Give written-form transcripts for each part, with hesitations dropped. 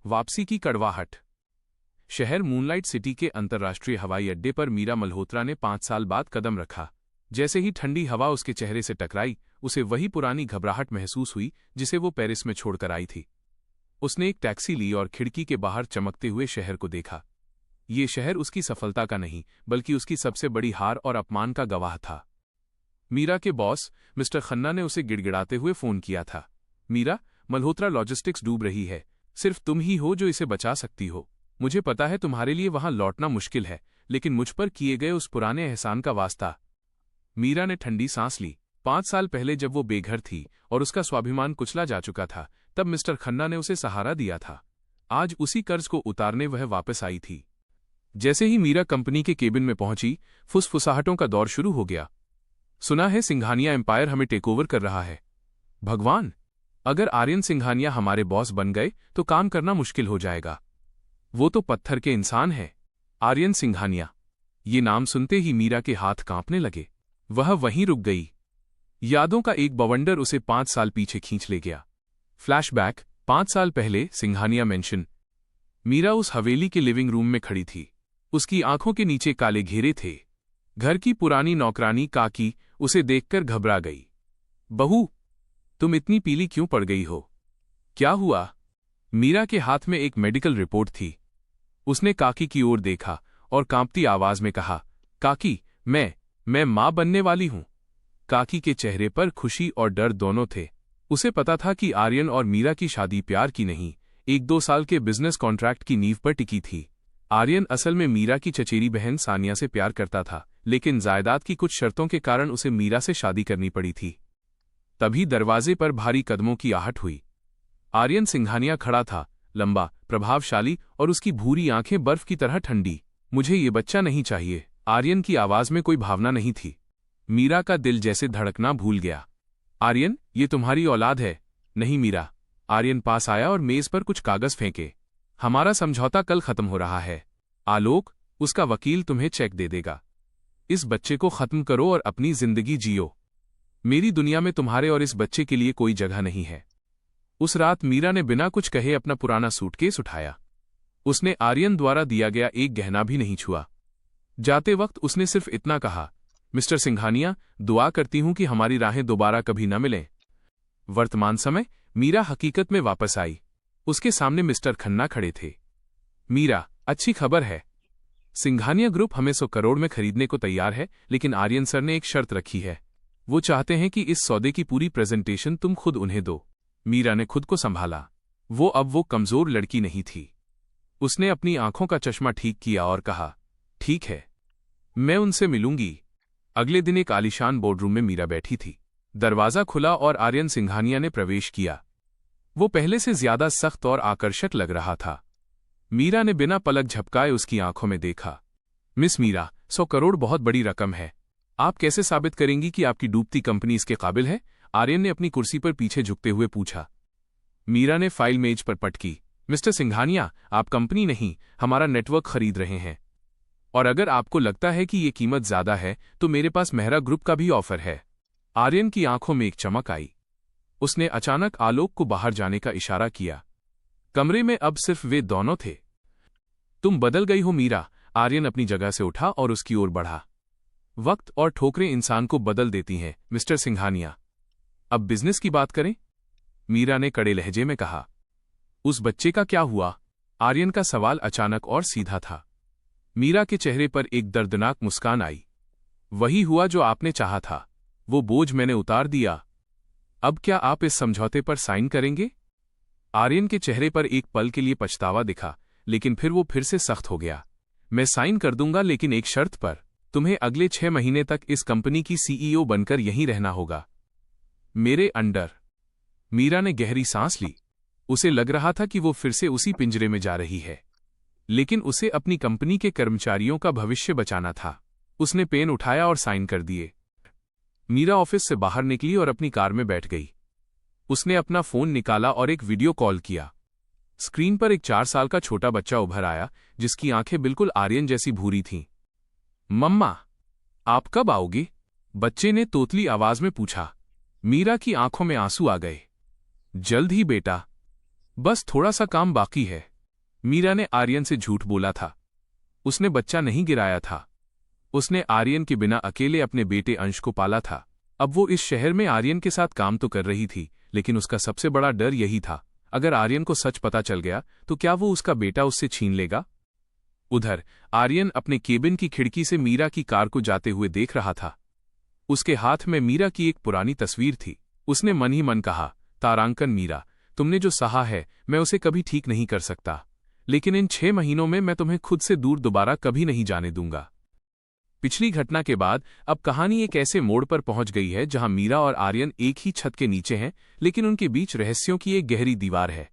वापसी की कड़वाहट। शहर मूनलाइट सिटी के अंतर्राष्ट्रीय हवाई अड्डे पर मीरा मल्होत्रा ने 5 साल बाद कदम रखा। जैसे ही ठंडी हवा उसके चेहरे से टकराई, उसे वही पुरानी घबराहट महसूस हुई जिसे वो पेरिस में छोड़कर आई थी। उसने एक टैक्सी ली और खिड़की के बाहर चमकते हुए शहर को देखा। ये शहर उसकी सफलता का नहीं, बल्कि उसकी सबसे बड़ी हार और अपमान का गवाह था। मीरा के बॉस मिस्टर खन्ना ने उसे गिड़गिड़ाते हुए फोन किया था। मीरा, मल्होत्रा लॉजिस्टिक्स डूब रही है। सिर्फ तुम ही हो जो इसे बचा सकती हो। मुझे पता है तुम्हारे लिए वहां लौटना मुश्किल है, लेकिन मुझ पर किए गए उस पुराने एहसान का वास्ता। मीरा ने ठंडी सांस ली। 5 साल पहले जब वो बेघर थी और उसका स्वाभिमान कुचला जा चुका था, तब मिस्टर खन्ना ने उसे सहारा दिया था। आज उसी कर्ज को उतारने वह वापस आई थी। जैसे ही मीरा कंपनी के केबिन में पहुंची, फुसफुसाहटों का दौर शुरू हो गया। सुना है सिंघानिया एम्पायर हमें टेकओवर कर रहा है। भगवान, अगर आर्यन सिंघानिया हमारे बॉस बन गए तो काम करना मुश्किल हो जाएगा। वो तो पत्थर के इंसान है। आर्यन सिंघानिया, ये नाम सुनते ही मीरा के हाथ कांपने लगे। वह वहीं रुक गई। यादों का एक बवंडर उसे 5 साल पीछे खींच ले गया। फ्लैशबैक, 5 साल पहले सिंघानिया मेंशन। मीरा उस हवेली के लिविंग रूम में खड़ी थी। उसकी आंखों के नीचे काले घेरे थे। घर की पुरानी नौकरानी काकी उसे देखकर घबरा गई। बहू, तुम इतनी पीली क्यों पड़ गई हो? क्या हुआ? मीरा के हाथ में एक मेडिकल रिपोर्ट थी। उसने काकी की ओर देखा और कांपती आवाज में कहा, काकी, मैं मां बनने वाली हूं। काकी के चेहरे पर खुशी और डर दोनों थे। उसे पता था कि आर्यन और मीरा की शादी प्यार की नहीं, 1-2 साल के बिजनेस कॉन्ट्रैक्ट की नींव पर टिकी थी। आर्यन असल में मीरा की चचेरी बहन सानिया से प्यार करता था, लेकिन जायदाद की कुछ शर्तों के कारण उसे मीरा से शादी करनी पड़ी थी। तभी दरवाजे पर भारी कदमों की आहट हुई। आर्यन सिंघानिया खड़ा था, लंबा, प्रभावशाली और उसकी भूरी आंखें बर्फ की तरह ठंडी। मुझे ये बच्चा नहीं चाहिए। आर्यन की आवाज में कोई भावना नहीं थी। मीरा का दिल जैसे धड़कना भूल गया। आर्यन, ये तुम्हारी औलाद है। नहीं मीरा। आर्यन पास आया और मेज पर कुछ कागज फेंके। हमारा समझौता कल खत्म हो रहा है। आलोक, उसका वकील तुम्हें चेक दे देगा। इस बच्चे को खत्म करो और अपनी जिंदगी जियो। मेरी दुनिया में तुम्हारे और इस बच्चे के लिए कोई जगह नहीं है। उस रात मीरा ने बिना कुछ कहे अपना पुराना सूटकेस उठाया। उसने आर्यन द्वारा दिया गया एक गहना भी नहीं छुआ। जाते वक्त उसने सिर्फ इतना कहा, मिस्टर सिंघानिया, दुआ करती हूं कि हमारी राहें दोबारा कभी न मिलें। वर्तमान समय, मीरा हकीकत में वापस आई। उसके सामने मिस्टर खन्ना खड़े थे। मीरा, अच्छी खबर है। सिंघानिया ग्रुप हमें 100 करोड़ में खरीदने को तैयार है, लेकिन आर्यन सर ने एक शर्त रखी है। वो चाहते हैं कि इस सौदे की पूरी प्रेजेंटेशन तुम खुद उन्हें दो। मीरा ने खुद को संभाला। वो कमजोर लड़की नहीं थी। उसने अपनी आंखों का चश्मा ठीक किया और कहा, ठीक है, मैं उनसे मिलूंगी। अगले दिन एक आलीशान बोर्डरूम में मीरा बैठी थी। दरवाजा खुला और आर्यन सिंघानिया ने प्रवेश किया। वो पहले से ज्यादा सख्त और आकर्षक लग रहा था। मीरा ने बिना पलक झपकाए उसकी आंखों में देखा। मिस मीरा, 100 करोड़ बहुत बड़ी रकम है। आप कैसे साबित करेंगी कि आपकी डूबती कंपनी इसके काबिल है? आर्यन ने अपनी कुर्सी पर पीछे झुकते हुए पूछा। मीरा ने फाइल मेज पर पटकी। मिस्टर सिंघानिया, आप कंपनी नहीं, हमारा नेटवर्क खरीद रहे हैं। और अगर आपको लगता है कि ये कीमत ज्यादा है, तो मेरे पास मेहरा ग्रुप का भी ऑफर है। आर्यन की आंखों में एक चमक आई। उसने अचानक आलोक को बाहर जाने का इशारा किया। कमरे में अब सिर्फ वे दोनों थे। तुम बदल गई हो मीरा। आर्यन अपनी जगह से उठा और उसकी ओर बढ़ा। वक्त और ठोकरें इंसान को बदल देती हैं, मिस्टर सिंघानिया। अब बिजनेस की बात करें? मीरा ने कड़े लहजे में कहा। उस बच्चे का क्या हुआ? आर्यन का सवाल अचानक और सीधा था। मीरा के चेहरे पर एक दर्दनाक मुस्कान आई। वही हुआ जो आपने चाहा था। वो बोझ मैंने उतार दिया। अब क्या आप इस समझौते पर साइन करेंगे? आर्यन के चेहरे पर एक पल के लिए पछतावा दिखा, लेकिन फिर वो फिर से सख्त हो गया। मैं साइन कर दूंगा, लेकिन एक शर्त पर। तुम्हें अगले 6 महीने तक इस कंपनी की सीईओ बनकर यहीं रहना होगा, मेरे अंडर। मीरा ने गहरी सांस ली। उसे लग रहा था कि वो फिर से उसी पिंजरे में जा रही है, लेकिन उसे अपनी कंपनी के कर्मचारियों का भविष्य बचाना था। उसने पेन उठाया और साइन कर दिए। मीरा ऑफिस से बाहर निकली और अपनी कार में बैठ गई। उसने अपना फोन निकाला और एक वीडियो कॉल किया। स्क्रीन पर एक 4 साल का छोटा बच्चा उभर आया, जिसकी आंखें बिल्कुल आर्यन जैसी भूरी थीं। मम्मा, आप कब आओगे? बच्चे ने तोतली आवाज में पूछा। मीरा की आंखों में आंसू आ गए। जल्द ही बेटा, बस थोड़ा सा काम बाकी है। मीरा ने आर्यन से झूठ बोला था। उसने बच्चा नहीं गिराया था। उसने आर्यन के बिना अकेले अपने बेटे अंश को पाला था। अब वो इस शहर में आर्यन के साथ काम तो कर रही थी, लेकिन उसका सबसे बड़ा डर यही था, अगर आर्यन को सच पता चल गया तो क्या वो उसका बेटा उससे छीन लेगा। उधर आर्यन अपने केबिन की खिड़की से मीरा की कार को जाते हुए देख रहा था। उसके हाथ में मीरा की एक पुरानी तस्वीर थी। उसने मन ही मन कहा, तारांकन मीरा, तुमने जो सहा है मैं उसे कभी ठीक नहीं कर सकता, लेकिन इन 6 महीनों में मैं तुम्हें खुद से दूर दोबारा कभी नहीं जाने दूंगा। पिछली घटना के बाद अब कहानी एक ऐसे मोड़ पर पहुंच गई है जहां मीरा और आर्यन एक ही छत के नीचे हैं, लेकिन उनके बीच रहस्यों की एक गहरी दीवार है।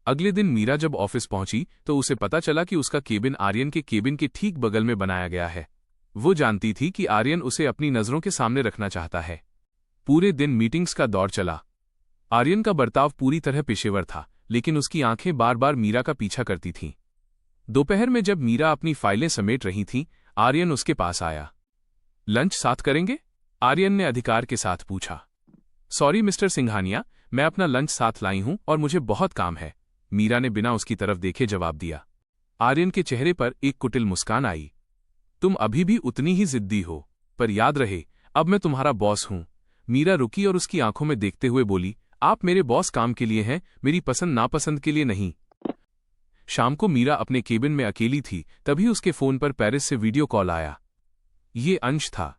अगले दिन मीरा जब ऑफिस पहुंची तो उसे पता चला कि उसका केबिन आर्यन के केबिन के ठीक बगल में बनाया गया है। वो जानती थी कि आर्यन उसे अपनी नजरों के सामने रखना चाहता है। पूरे दिन मीटिंग्स का दौर चला। आर्यन का बर्ताव पूरी तरह पेशेवर था, लेकिन उसकी आंखें बार बार मीरा का पीछा करती थीं। दोपहर में जब मीरा अपनी फाइलें समेट रही थी, आर्यन उसके पास आया। लंच साथ करेंगे? आर्यन ने अधिकार के साथ पूछा। सॉरी मिस्टर सिंघानिया, मैं अपना लंच साथ लाई हूं और मुझे बहुत काम है, मीरा ने बिना उसकी तरफ देखे जवाब दिया। आर्यन के चेहरे पर एक कुटिल मुस्कान आई। तुम अभी भी उतनी ही जिद्दी हो, पर याद रहे अब मैं तुम्हारा बॉस हूं। मीरा रुकी और उसकी आंखों में देखते हुए बोली, आप मेरे बॉस काम के लिए हैं, मेरी पसंद नापसंद के लिए नहीं। शाम को मीरा अपने केबिन में अकेली थी, तभी उसके फोन पर पेरिस से वीडियो कॉल आया। ये अंश था।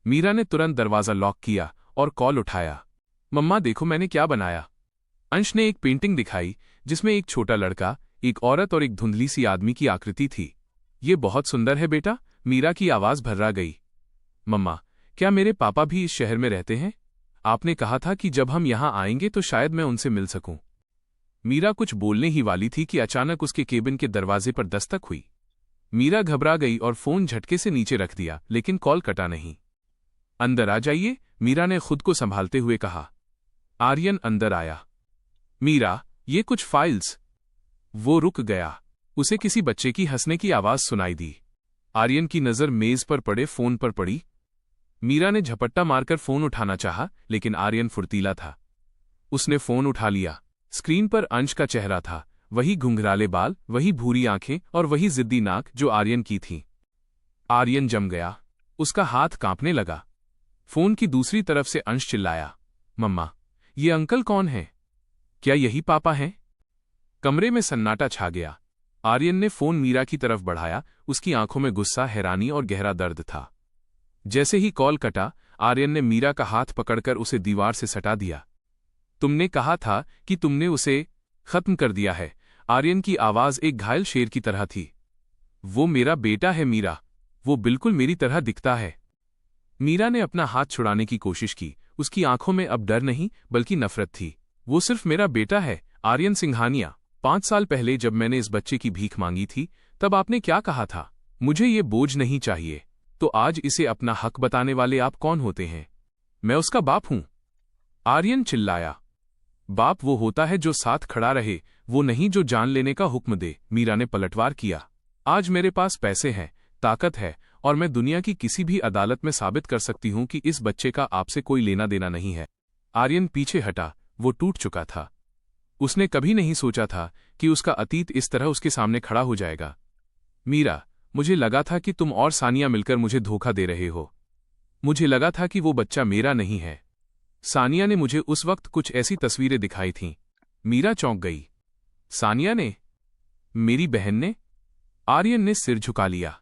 मीरा ने तुरंत दरवाजा लॉक किया और कॉल उठाया। मम्मा देखो मैंने क्या बनाया। अंश ने एक पेंटिंग दिखाई जिसमें एक छोटा लड़का, एक औरत और एक धुंधली सी आदमी की आकृति थी। ये बहुत सुंदर है बेटा, मीरा की आवाज भर्रा गई। मम्मा, क्या मेरे पापा भी इस शहर में रहते हैं? आपने कहा था कि जब हम यहां आएंगे तो शायद मैं उनसे मिल सकूं। मीरा कुछ बोलने ही वाली थी कि अचानक उसके केबिन के दरवाजे पर दस्तक हुई। मीरा घबरा गई और फोन झटके से नीचे रख दिया, लेकिन कॉल कटा नहीं। अंदर आ जाइए, मीरा ने खुद को संभालते हुए कहा। आर्यन अंदर आया। मीरा, ये कुछ फाइल्स। वो रुक गया। उसे किसी बच्चे की हंसने की आवाज सुनाई दी। आर्यन की नजर मेज पर पड़े फोन पर पड़ी। मीरा ने झपट्टा मारकर फोन उठाना चाहा, लेकिन आर्यन फुर्तीला था। उसने फोन उठा लिया। स्क्रीन पर अंश का चेहरा था, वही घुंघराले बाल, वही भूरी आंखें और वही जिद्दी नाक जो आर्यन की थी। आर्यन जम गया। उसका हाथ कांपने लगा। फोन की दूसरी तरफ से अंश चिल्लाया, मम्मा, ये अंकल कौन है? क्या यही पापा हैं? कमरे में सन्नाटा छा गया। आर्यन ने फोन मीरा की तरफ बढ़ाया। उसकी आंखों में गुस्सा, हैरानी और गहरा दर्द था। जैसे ही कॉल कटा, आर्यन ने मीरा का हाथ पकड़कर उसे दीवार से सटा दिया। तुमने कहा था कि तुमने उसे खत्म कर दिया है। आर्यन की आवाज एक घायल शेर की तरह थी। वो मेरा बेटा है मीरा, वो बिल्कुल मेरी तरह दिखता है। मीरा ने अपना हाथ छुड़ाने की कोशिश की। उसकी आंखों में अब डर नहीं बल्कि नफरत थी। वो सिर्फ मेरा बेटा है, आर्यन सिंघानिया। 5 साल पहले जब मैंने इस बच्चे की भीख मांगी थी, तब आपने क्या कहा था? मुझे ये बोझ नहीं चाहिए। तो आज इसे अपना हक बताने वाले आप कौन होते हैं? मैं उसका बाप हूं। आर्यन चिल्लाया। बाप वो होता है जो साथ खड़ा रहे, वो नहीं जो जान लेने का हुक्म दे। मीरा ने पलटवार किया। आज मेरे पास पैसे हैं, ताकत है, और मैं दुनिया की किसी भी अदालत में साबित कर सकती हूं कि इस बच्चे का आपसे कोई लेना देना नहीं है। आर्यन पीछे हटा। वो टूट चुका था। उसने कभी नहीं सोचा था कि उसका अतीत इस तरह उसके सामने खड़ा हो जाएगा। मीरा, मुझे लगा था कि तुम और सानिया मिलकर मुझे धोखा दे रहे हो। मुझे लगा था कि वो बच्चा मेरा नहीं है। सानिया ने मुझे उस वक्त कुछ ऐसी तस्वीरें दिखाई थीं। मीरा चौंक गई। सानिया ने? मेरी बहन ने? आर्यन ने सिर झुका लिया।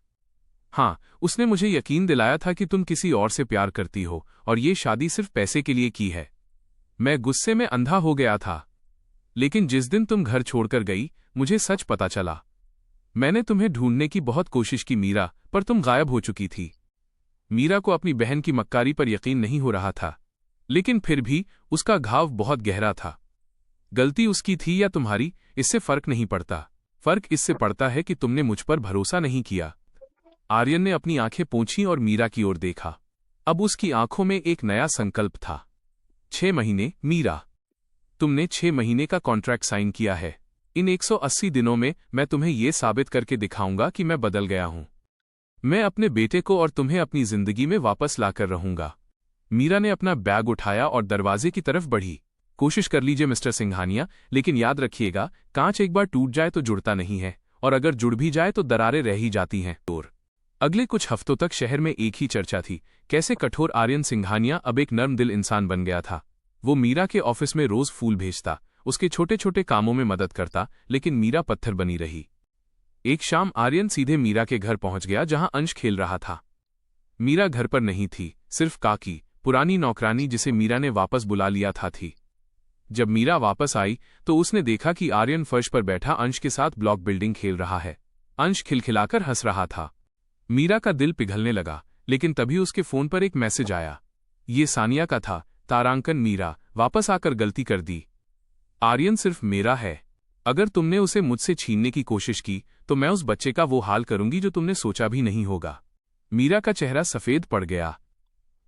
हाँ, उसने मुझे यकीन दिलाया था कि तुम किसी और से प्यार करती हो और ये शादी सिर्फ पैसे के लिए की है। मैं गुस्से में अंधा हो गया था। लेकिन जिस दिन तुम घर छोड़कर गई, मुझे सच पता चला। मैंने तुम्हें ढूंढने की बहुत कोशिश की मीरा, पर तुम गायब हो चुकी थी। मीरा को अपनी बहन की मक्कारी पर यकीन नहीं हो रहा था, लेकिन फिर भी उसका घाव बहुत गहरा था। गलती उसकी थी या तुम्हारी, इससे फर्क नहीं पड़ता। फर्क इससे पड़ता है कि तुमने मुझ पर भरोसा नहीं किया। आर्यन ने अपनी आंखें पोंछीं और मीरा की ओर देखा। अब उसकी आंखों में एक नया संकल्प था। 6 महीने, मीरा। तुमने 6 महीने का कॉन्ट्रैक्ट साइन किया है। इन 180 दिनों में मैं तुम्हें यह साबित करके दिखाऊंगा कि मैं बदल गया हूं। मैं अपने बेटे को और तुम्हें अपनी जिंदगी में वापस लाकर रहूंगा। मीरा ने अपना बैग उठाया और दरवाजे की तरफ बढ़ी। कोशिश कर लीजिए मिस्टर सिंघानिया, लेकिन याद रखिएगा, कांच एक बार टूट जाए तो जुड़ता नहीं है, और अगर जुड़ भी जाए तो दरारें रह ही जाती हैं। अगले कुछ हफ्तों तक शहर में एक ही चर्चा थी, कैसे कठोर आर्यन सिंघानिया अब एक नर्म दिल इंसान बन गया था। वो मीरा के ऑफिस में रोज फूल भेजता, उसके छोटे छोटे कामों में मदद करता, लेकिन मीरा पत्थर बनी रही। एक शाम आर्यन सीधे मीरा के घर पहुंच गया जहां अंश खेल रहा था। मीरा घर पर नहीं थी, सिर्फ काकी, पुरानी नौकरानी जिसे मीरा ने वापस बुला लिया था, थी। जब मीरा वापस आई तो उसने देखा कि आर्यन फर्श पर बैठा अंश के साथ ब्लॉक बिल्डिंग खेल रहा है। अंश खिलखिलाकर हंस रहा था। मीरा का दिल पिघलने लगा, लेकिन तभी उसके फोन पर एक मैसेज आया। ये सानिया का था। तारांकन, मीरा, वापस आकर गलती कर दी। आर्यन सिर्फ मेरा है। अगर तुमने उसे मुझसे छीनने की कोशिश की तो मैं उस बच्चे का वो हाल करूंगी जो तुमने सोचा भी नहीं होगा। मीरा का चेहरा सफेद पड़ गया।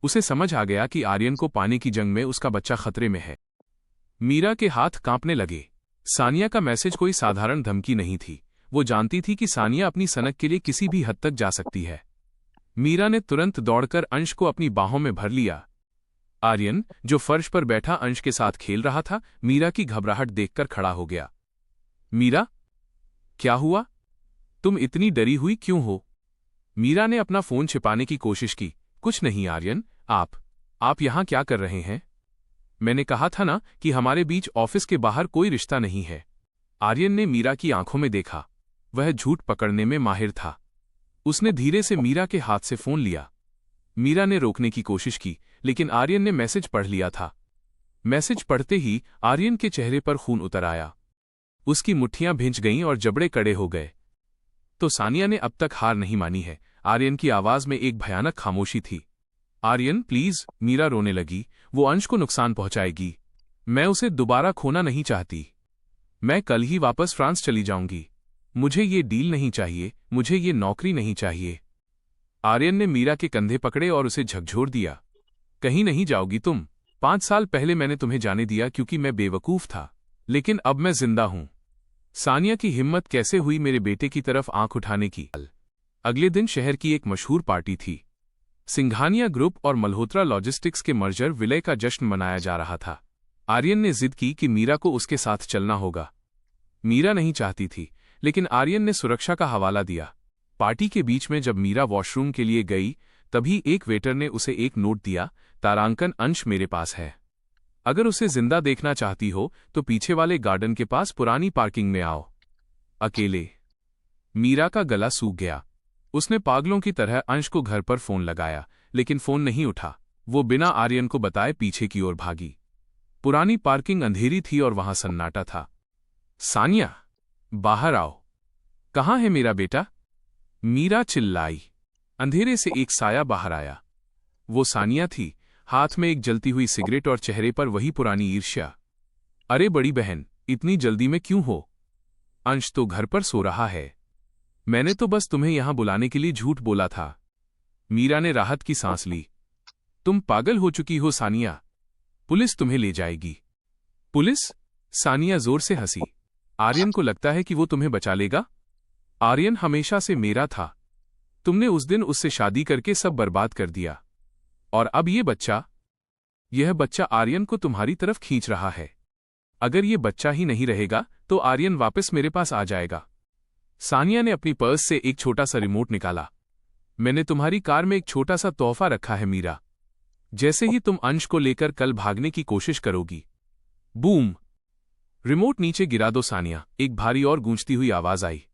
उसे समझ आ गया कि आर्यन को पाने की जंग में उसका बच्चा खतरे में है। मीरा के हाथ कांपने लगे। सानिया का मैसेज कोई साधारण धमकी नहीं थी। वो जानती थी कि सानिया अपनी सनक के लिए किसी भी हद तक जा सकती है। मीरा ने तुरंत दौड़कर अंश को अपनी बाहों में भर लिया। आर्यन, जो फर्श पर बैठा अंश के साथ खेल रहा था, मीरा की घबराहट देखकर खड़ा हो गया। मीरा, क्या हुआ? तुम इतनी डरी हुई क्यों हो? मीरा ने अपना फोन छिपाने की कोशिश की। कुछ नहीं आर्यन, आप यहां क्या कर रहे हैं? मैंने कहा था ना कि हमारे बीच ऑफिस के बाहर कोई रिश्ता नहीं है। आर्यन ने मीरा की आंखों में देखा। वह झूठ पकड़ने में माहिर था। उसने धीरे से मीरा के हाथ से फोन लिया। मीरा ने रोकने की कोशिश की, लेकिन आर्यन ने मैसेज पढ़ लिया था। मैसेज पढ़ते ही आर्यन के चेहरे पर खून उतर आया। उसकी मुट्ठियां भिंच गईं और जबड़े कड़े हो गए। तो सानिया ने अब तक हार नहीं मानी है। आर्यन की आवाज में एक भयानक खामोशी थी। आर्यन प्लीज, मीरा रोने लगी, वो अंश को नुकसान पहुंचाएगी। मैं उसे दोबारा खोना नहीं चाहती। मैं कल ही वापस फ्रांस चली जाऊंगी। मुझे ये डील नहीं चाहिए, मुझे ये नौकरी नहीं चाहिए। आर्यन ने मीरा के कंधे पकड़े और उसे झकझोर दिया। कहीं नहीं जाओगी तुम। 5 साल पहले मैंने तुम्हें जाने दिया क्योंकि मैं बेवकूफ था, लेकिन अब मैं जिंदा हूं। सानिया की हिम्मत कैसे हुई मेरे बेटे की तरफ आंख उठाने की? अगले दिन शहर की एक मशहूर पार्टी थी। सिंघानिया ग्रुप और मल्होत्रा लॉजिस्टिक्स के मर्जर विलय का जश्न मनाया जा रहा था। आर्यन ने जिद की कि मीरा को उसके साथ चलना होगा। मीरा नहीं चाहती थी, लेकिन आर्यन ने सुरक्षा का हवाला दिया। पार्टी के बीच में जब मीरा वॉशरूम के लिए गई, तभी एक वेटर ने उसे एक नोट दिया। तारांकन, अंश मेरे पास है। अगर उसे जिंदा देखना चाहती हो तो पीछे वाले गार्डन के पास पुरानी पार्किंग में आओ, अकेले। मीरा का गला सूख गया। उसने पागलों की तरह अंश को घर पर फोन लगाया, लेकिन फोन नहीं उठा। वो बिना आर्यन को बताए पीछे की ओर भागी। पुरानी पार्किंग अंधेरी थी और वहां सन्नाटा था। सानिया, बाहर आओ। कहाँ है मेरा बेटा? मीरा चिल्लाई। अंधेरे से एक साया बाहर आया। वो सानिया थी, हाथ में एक जलती हुई सिगरेट और चेहरे पर वही पुरानी ईर्ष्या। अरे बड़ी बहन, इतनी जल्दी में क्यों हो? अंश तो घर पर सो रहा है। मैंने तो बस तुम्हें यहां बुलाने के लिए झूठ बोला था। मीरा ने राहत की सांस ली। तुम पागल हो चुकी हो सानिया। पुलिस तुम्हें ले जाएगी। पुलिस? सानिया जोर से हंसी। आर्यन को लगता है कि वो तुम्हें बचा लेगा? आर्यन हमेशा से मेरा था। तुमने उस दिन उससे शादी करके सब बर्बाद कर दिया। और अब यह बच्चा आर्यन को तुम्हारी तरफ खींच रहा है। अगर ये बच्चा ही नहीं रहेगा तो आर्यन वापस मेरे पास आ जाएगा। सानिया ने अपनी पर्स से एक छोटा सा रिमोट निकाला। मैंने तुम्हारी कार में एक छोटा सा तोहफा रखा है मीरा। जैसे ही तुम अंश को लेकर कल भागने की कोशिश करोगी, बूम! रिमोट नीचे गिरा दो सानिया, एक भारी और गूंजती हुई आवाज आई।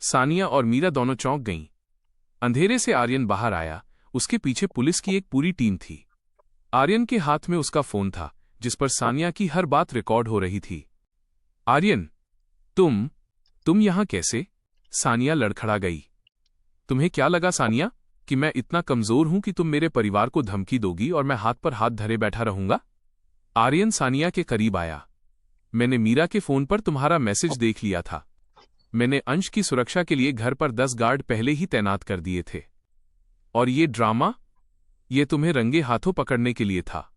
सानिया और मीरा दोनों चौंक गईं। अंधेरे से आर्यन बाहर आया। उसके पीछे पुलिस की एक पूरी टीम थी। आर्यन के हाथ में उसका फोन था, जिस पर सानिया की हर बात रिकॉर्ड हो रही थी। आर्यन, तुम यहां कैसे? सानिया लड़खड़ा गई। तुम्हें क्या लगा सानिया, कि मैं इतना कमजोर हूं कि तुम मेरे परिवार को धमकी दोगी और मैं हाथ पर हाथ धरे बैठा रहूंगा? आर्यन सानिया के करीब आया। मैंने मीरा के फोन पर तुम्हारा मैसेज देख लिया था। मैंने अंश की सुरक्षा के लिए घर पर 10 गार्ड पहले ही तैनात कर दिए थे। और ये ड्रामा, ये तुम्हें रंगे हाथों पकड़ने के लिए था।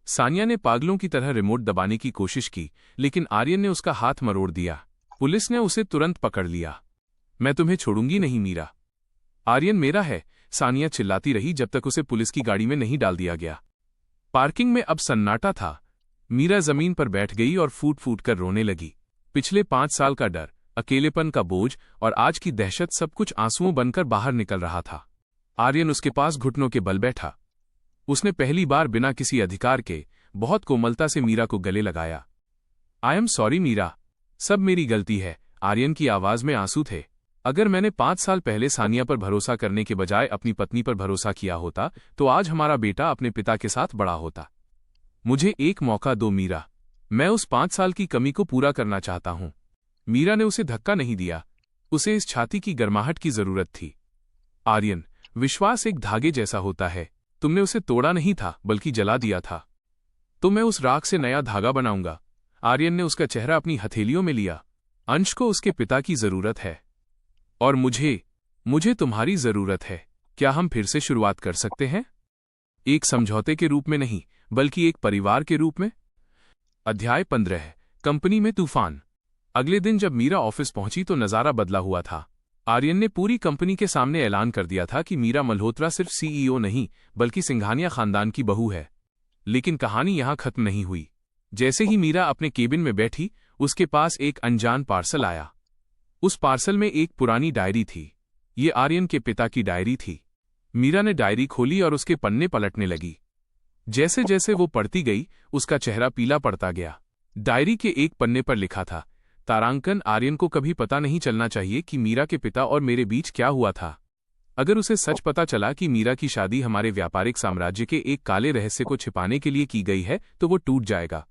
सानिया ने पागलों की तरह रिमोट दबाने की कोशिश की, लेकिन आर्यन ने उसका हाथ मरोड़ दिया। पुलिस ने उसे तुरंत पकड़ लिया। मैं तुम्हें छोड़ूंगी नहीं मीरा। आर्यन मेरा है, सानिया चिल्लाती रही जब तक उसे पुलिस की गाड़ी में नहीं डाल दिया गया। पार्किंग में अब सन्नाटा था। मीरा जमीन पर बैठ गई और फूट फूट कर रोने लगी। पिछले 5 साल का डर, अकेलेपन का बोझ और आज की दहशत सब कुछ आंसुओं बनकर बाहर निकल रहा था। आर्यन उसके पास घुटनों के बल बैठा। उसने पहली बार बिना किसी अधिकार के बहुत कोमलता से मीरा को गले लगाया। आई एम सॉरी मीरा, सब मेरी गलती है। आर्यन की आवाज में आंसू थे। अगर मैंने 5 साल पहले सानिया पर भरोसा करने के बजाय अपनी पत्नी पर भरोसा किया होता तो आज हमारा बेटा अपने पिता के साथ बड़ा होता। मुझे एक मौका दो मीरा, मैं उस 5 साल की कमी को पूरा करना चाहता हूं। मीरा ने उसे धक्का नहीं दिया, उसे इस छाती की गर्माहट की जरूरत थी। आर्यन, विश्वास एक धागे जैसा होता है, तुमने उसे तोड़ा नहीं था बल्कि जला दिया था। तो मैं उस राख से नया धागा बनाऊंगा। आर्यन ने उसका चेहरा अपनी हथेलियों में लिया। अंश को उसके पिता की जरूरत है और मुझे तुम्हारी जरूरत है। क्या हम फिर से शुरुआत कर सकते हैं? एक समझौते के रूप में नहीं, बल्कि एक परिवार के रूप में। अध्याय 15। कंपनी में तूफान। अगले दिन जब मीरा ऑफिस पहुंची तो नजारा बदला हुआ था। आर्यन ने पूरी कंपनी के सामने ऐलान कर दिया था कि मीरा मल्होत्रा सिर्फ सीईओ नहीं बल्कि सिंघानिया खानदान की बहू है। लेकिन कहानी यहां खत्म नहीं हुई। जैसे ही मीरा अपने केबिन में बैठी, उसके पास एक अनजान पार्सल आया। उस पार्सल में एक पुरानी डायरी थी। ये आर्यन के पिता की डायरी थी। मीरा ने डायरी खोली और उसके पन्ने पलटने लगी। जैसे जैसे वो पढ़ती गई, उसका चेहरा पीला पड़ता गया। डायरी के एक पन्ने पर लिखा था, तारांकन, आर्यन को कभी पता नहीं चलना चाहिए कि मीरा के पिता और मेरे बीच क्या हुआ था। अगर उसे सच पता चला कि मीरा की शादी हमारे व्यापारिक साम्राज्य के एक काले रहस्य को छिपाने के लिए की गई है तो वो टूट जाएगा।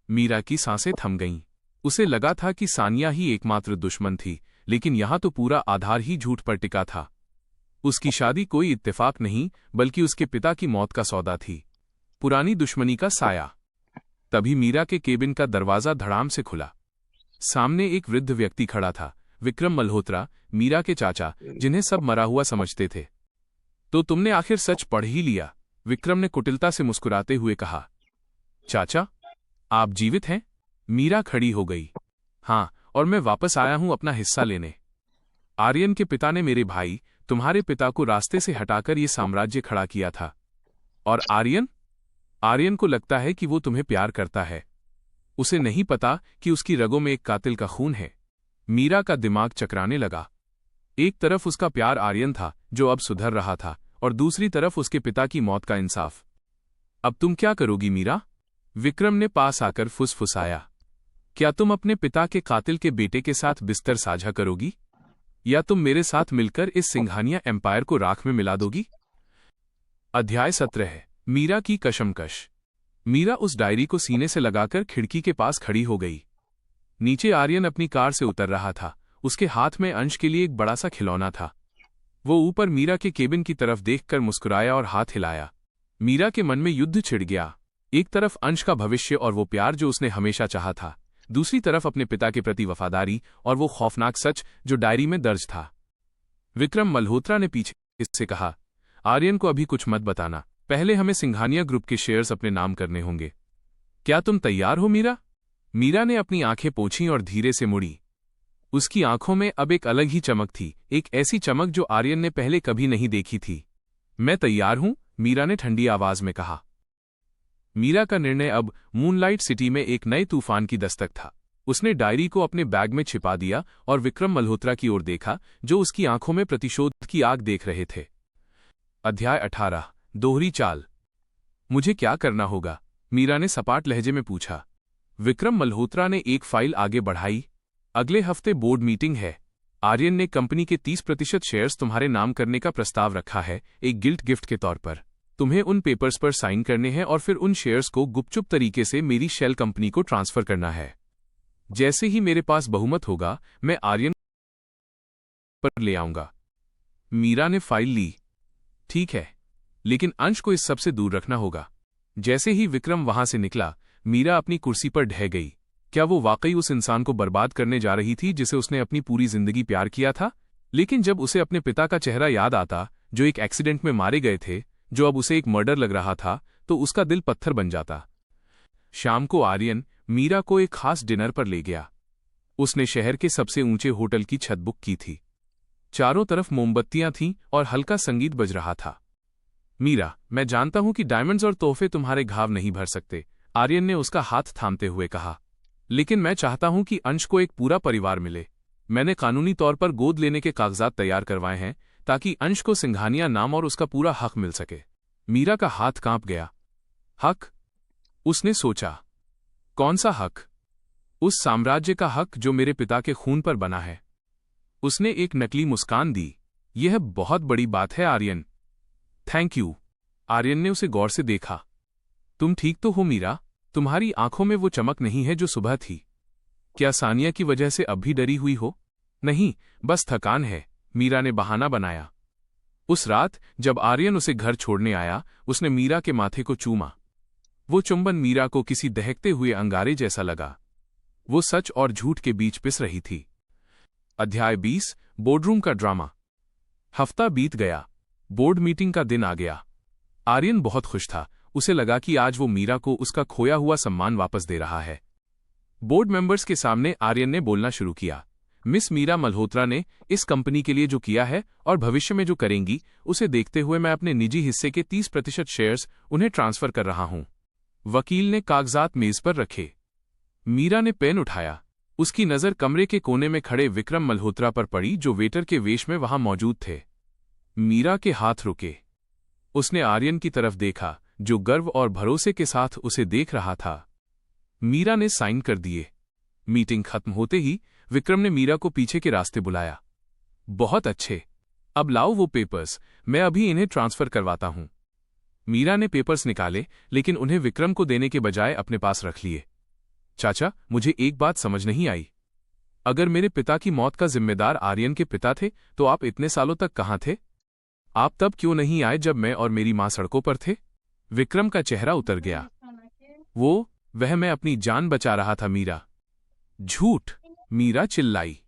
मीरा की सांसें थम गईं। उसे लगा था कि सानिया ही एकमात्र दुश्मन थी, लेकिन यहां तो पूरा आधार ही झूठ पर टिका था। उसकी शादी कोई इत्तेफाक नहीं बल्कि उसके पिता की मौत का सौदा थी, पुरानी दुश्मनी का साया। तभी मीरा के केबिन का दरवाजा धड़ाम से खुला। सामने एक वृद्ध व्यक्ति खड़ा था, विक्रम मल्होत्रा, मीरा के चाचा, जिन्हें सब मरा हुआ समझते थे। तो तुमने आखिर सच पढ़ ही लिया, विक्रम ने कुटिलता से मुस्कुराते हुए कहा। चाचा, आप जीवित हैं? मीरा खड़ी हो गई। हां, और मैं वापस आया हूं अपना हिस्सा लेने। आर्यन के पिता ने मेरे भाई, तुम्हारे पिता को रास्ते से हटाकर यह साम्राज्य खड़ा किया था। और आर्यन को लगता है कि वो तुम्हें प्यार करता है। उसे नहीं पता कि उसकी रगों में एक कातिल का खून है। मीरा का दिमाग चकराने लगा। एक तरफ उसका प्यार आर्यन था जो अब सुधर रहा था, और दूसरी तरफ उसके पिता की मौत का इंसाफ। अब तुम क्या करोगी मीरा? विक्रम ने पास आकर फुसफुसाया। क्या तुम अपने पिता के कातिल के बेटे के साथ बिस्तर साझा करोगी, या तुम मेरे साथ मिलकर इस सिंघानिया एम्पायर को राख में मिला दोगी? अध्याय 17। मीरा की कशमकश। मीरा उस डायरी को सीने से लगाकर खिड़की के पास खड़ी हो गई। नीचे आर्यन अपनी कार से उतर रहा था। उसके हाथ में अंश के लिए एक बड़ा सा खिलौना था। वो ऊपर मीरा के केबिन की तरफ देखकर मुस्कुराया और हाथ हिलाया। मीरा के मन में युद्ध छिड़ गया। एक तरफ अंश का भविष्य और वो प्यार जो उसने हमेशा चाहा था, दूसरी तरफ अपने पिता के प्रति वफादारी और वो खौफनाक सच जो डायरी में दर्ज था। विक्रम मल्होत्रा ने पीछे इससे कहा, आर्यन को अभी कुछ मत बताना, पहले हमें सिंघानिया ग्रुप के शेयर्स अपने नाम करने होंगे। क्या तुम तैयार हो मीरा? मीरा ने अपनी आंखें पोंछीं और धीरे से मुड़ी। उसकी आंखों में अब एक अलग ही चमक थी, एक ऐसी चमक जो आर्यन ने पहले कभी नहीं देखी थी। मैं तैयार हूं, मीरा ने ठंडी आवाज में कहा। मीरा का निर्णय अब मूनलाइट सिटी में एक नए तूफान की दस्तक था। उसने डायरी को अपने बैग में छिपा दिया और विक्रम मल्होत्रा की ओर देखा, जो उसकी आंखों में प्रतिशोध की आग देख रहे थे। अध्याय 18। दोहरी चाल। मुझे क्या करना होगा? मीरा ने सपाट लहजे में पूछा। विक्रम मल्होत्रा ने एक फाइल आगे बढ़ाई। अगले हफ्ते बोर्ड मीटिंग है। आर्यन ने कंपनी के 30% शेयर्स तुम्हारे नाम करने का प्रस्ताव रखा है, एक गिल्ट गिफ्ट के तौर पर। तुम्हें उन पेपर्स पर साइन करने हैं और फिर उन शेयर्स को गुपचुप तरीके से मेरी शेल कंपनी को ट्रांसफर करना है। जैसे ही मेरे पास बहुमत होगा, मैं आर्यन पर ले आऊंगा। मीरा ने फाइल ली। ठीक है, लेकिन अंश को इस सब से दूर रखना होगा। जैसे ही विक्रम वहां से निकला, मीरा अपनी कुर्सी पर ढह गई। क्या वो वाकई उस इंसान को बर्बाद करने जा रही थी जिसे उसने अपनी पूरी जिंदगी प्यार किया था? लेकिन जब उसे अपने पिता का चेहरा याद आता, जो एक एक्सीडेंट में मारे गए थे, जो अब उसे एक मर्डर लग रहा था, तो उसका दिल पत्थर बन जाता। शाम को आर्यन मीरा को एक खास डिनर पर ले गया। उसने शहर के सबसे ऊंचे होटल की छत बुक की थी। चारों तरफ मोमबत्तियां थीं और हल्का संगीत बज रहा था। मीरा, मैं जानता हूं कि डायमंड्स और तोहफे तुम्हारे घाव नहीं भर सकते, आर्यन ने उसका हाथ थामते हुए कहा। लेकिन मैं चाहता हूं कि अंश को एक पूरा परिवार मिले। मैंने कानूनी तौर पर गोद लेने के कागजात तैयार करवाए हैं ताकि अंश को सिंघानिया नाम और उसका पूरा हक मिल सके। मीरा का हाथ कांप गया। हक? उसने सोचा, कौन सा हक? उस साम्राज्य का हक जो मेरे पिता के खून पर बना है। उसने एक नकली मुस्कान दी। यह बहुत बड़ी बात है आर्यन। Thank you. आर्यन ने उसे गौर से देखा। तुम ठीक तो हो मीरा? तुम्हारी आंखों में वो चमक नहीं है जो सुबह थी। क्या सानिया की वजह से अब भी डरी हुई हो? नहीं, बस थकान है, मीरा ने बहाना बनाया। उस रात जब आर्यन उसे घर छोड़ने आया, उसने मीरा के माथे को चूमा। वो चुंबन मीरा को किसी दहकते हुए अंगारे जैसा लगा। वो सच और झूठ के बीच पिस रही थी। अध्याय 20 बोर्डरूम का ड्रामा। हफ्ता बीत गया। बोर्ड मीटिंग का दिन आ गया। आर्यन बहुत खुश था। उसे लगा कि आज वो मीरा को उसका खोया हुआ सम्मान वापस दे रहा है। बोर्ड मेंबर्स के सामने आर्यन ने बोलना शुरू किया। मिस मीरा मल्होत्रा ने इस कंपनी के लिए जो किया है और भविष्य में जो करेंगी, उसे देखते हुए मैं अपने निजी हिस्से के 30% शेयर्स उन्हें ट्रांसफर कर रहा हूं। वकील ने कागजात मेज पर रखे। मीरा ने पेन उठाया। उसकी नजर कमरे के कोने में खड़े विक्रम मल्होत्रा पर पड़ी, जो वेटर के वेश में वहां मौजूद थे। मीरा के हाथ रुके। उसने आर्यन की तरफ देखा, जो गर्व और भरोसे के साथ उसे देख रहा था। मीरा ने साइन कर दिए। मीटिंग खत्म होते ही विक्रम ने मीरा को पीछे के रास्ते बुलाया। बहुत अच्छे, अब लाओ वो पेपर्स, मैं अभी इन्हें ट्रांसफर करवाता हूं। मीरा ने पेपर्स निकाले, लेकिन उन्हें विक्रम को देने के बजाय अपने पास रख लिए। चाचा, मुझे एक बात समझ नहीं आई। अगर मेरे पिता की मौत का जिम्मेदार आर्यन के पिता थे, तो आप इतने सालों तक कहां थे? आप तब क्यों नहीं आए जब मैं और मेरी मां सड़कों पर थे? विक्रम का चेहरा उतर गया। वह मैं अपनी जान बचा रहा था मीरा। झूठ, मीरा चिल्लाई।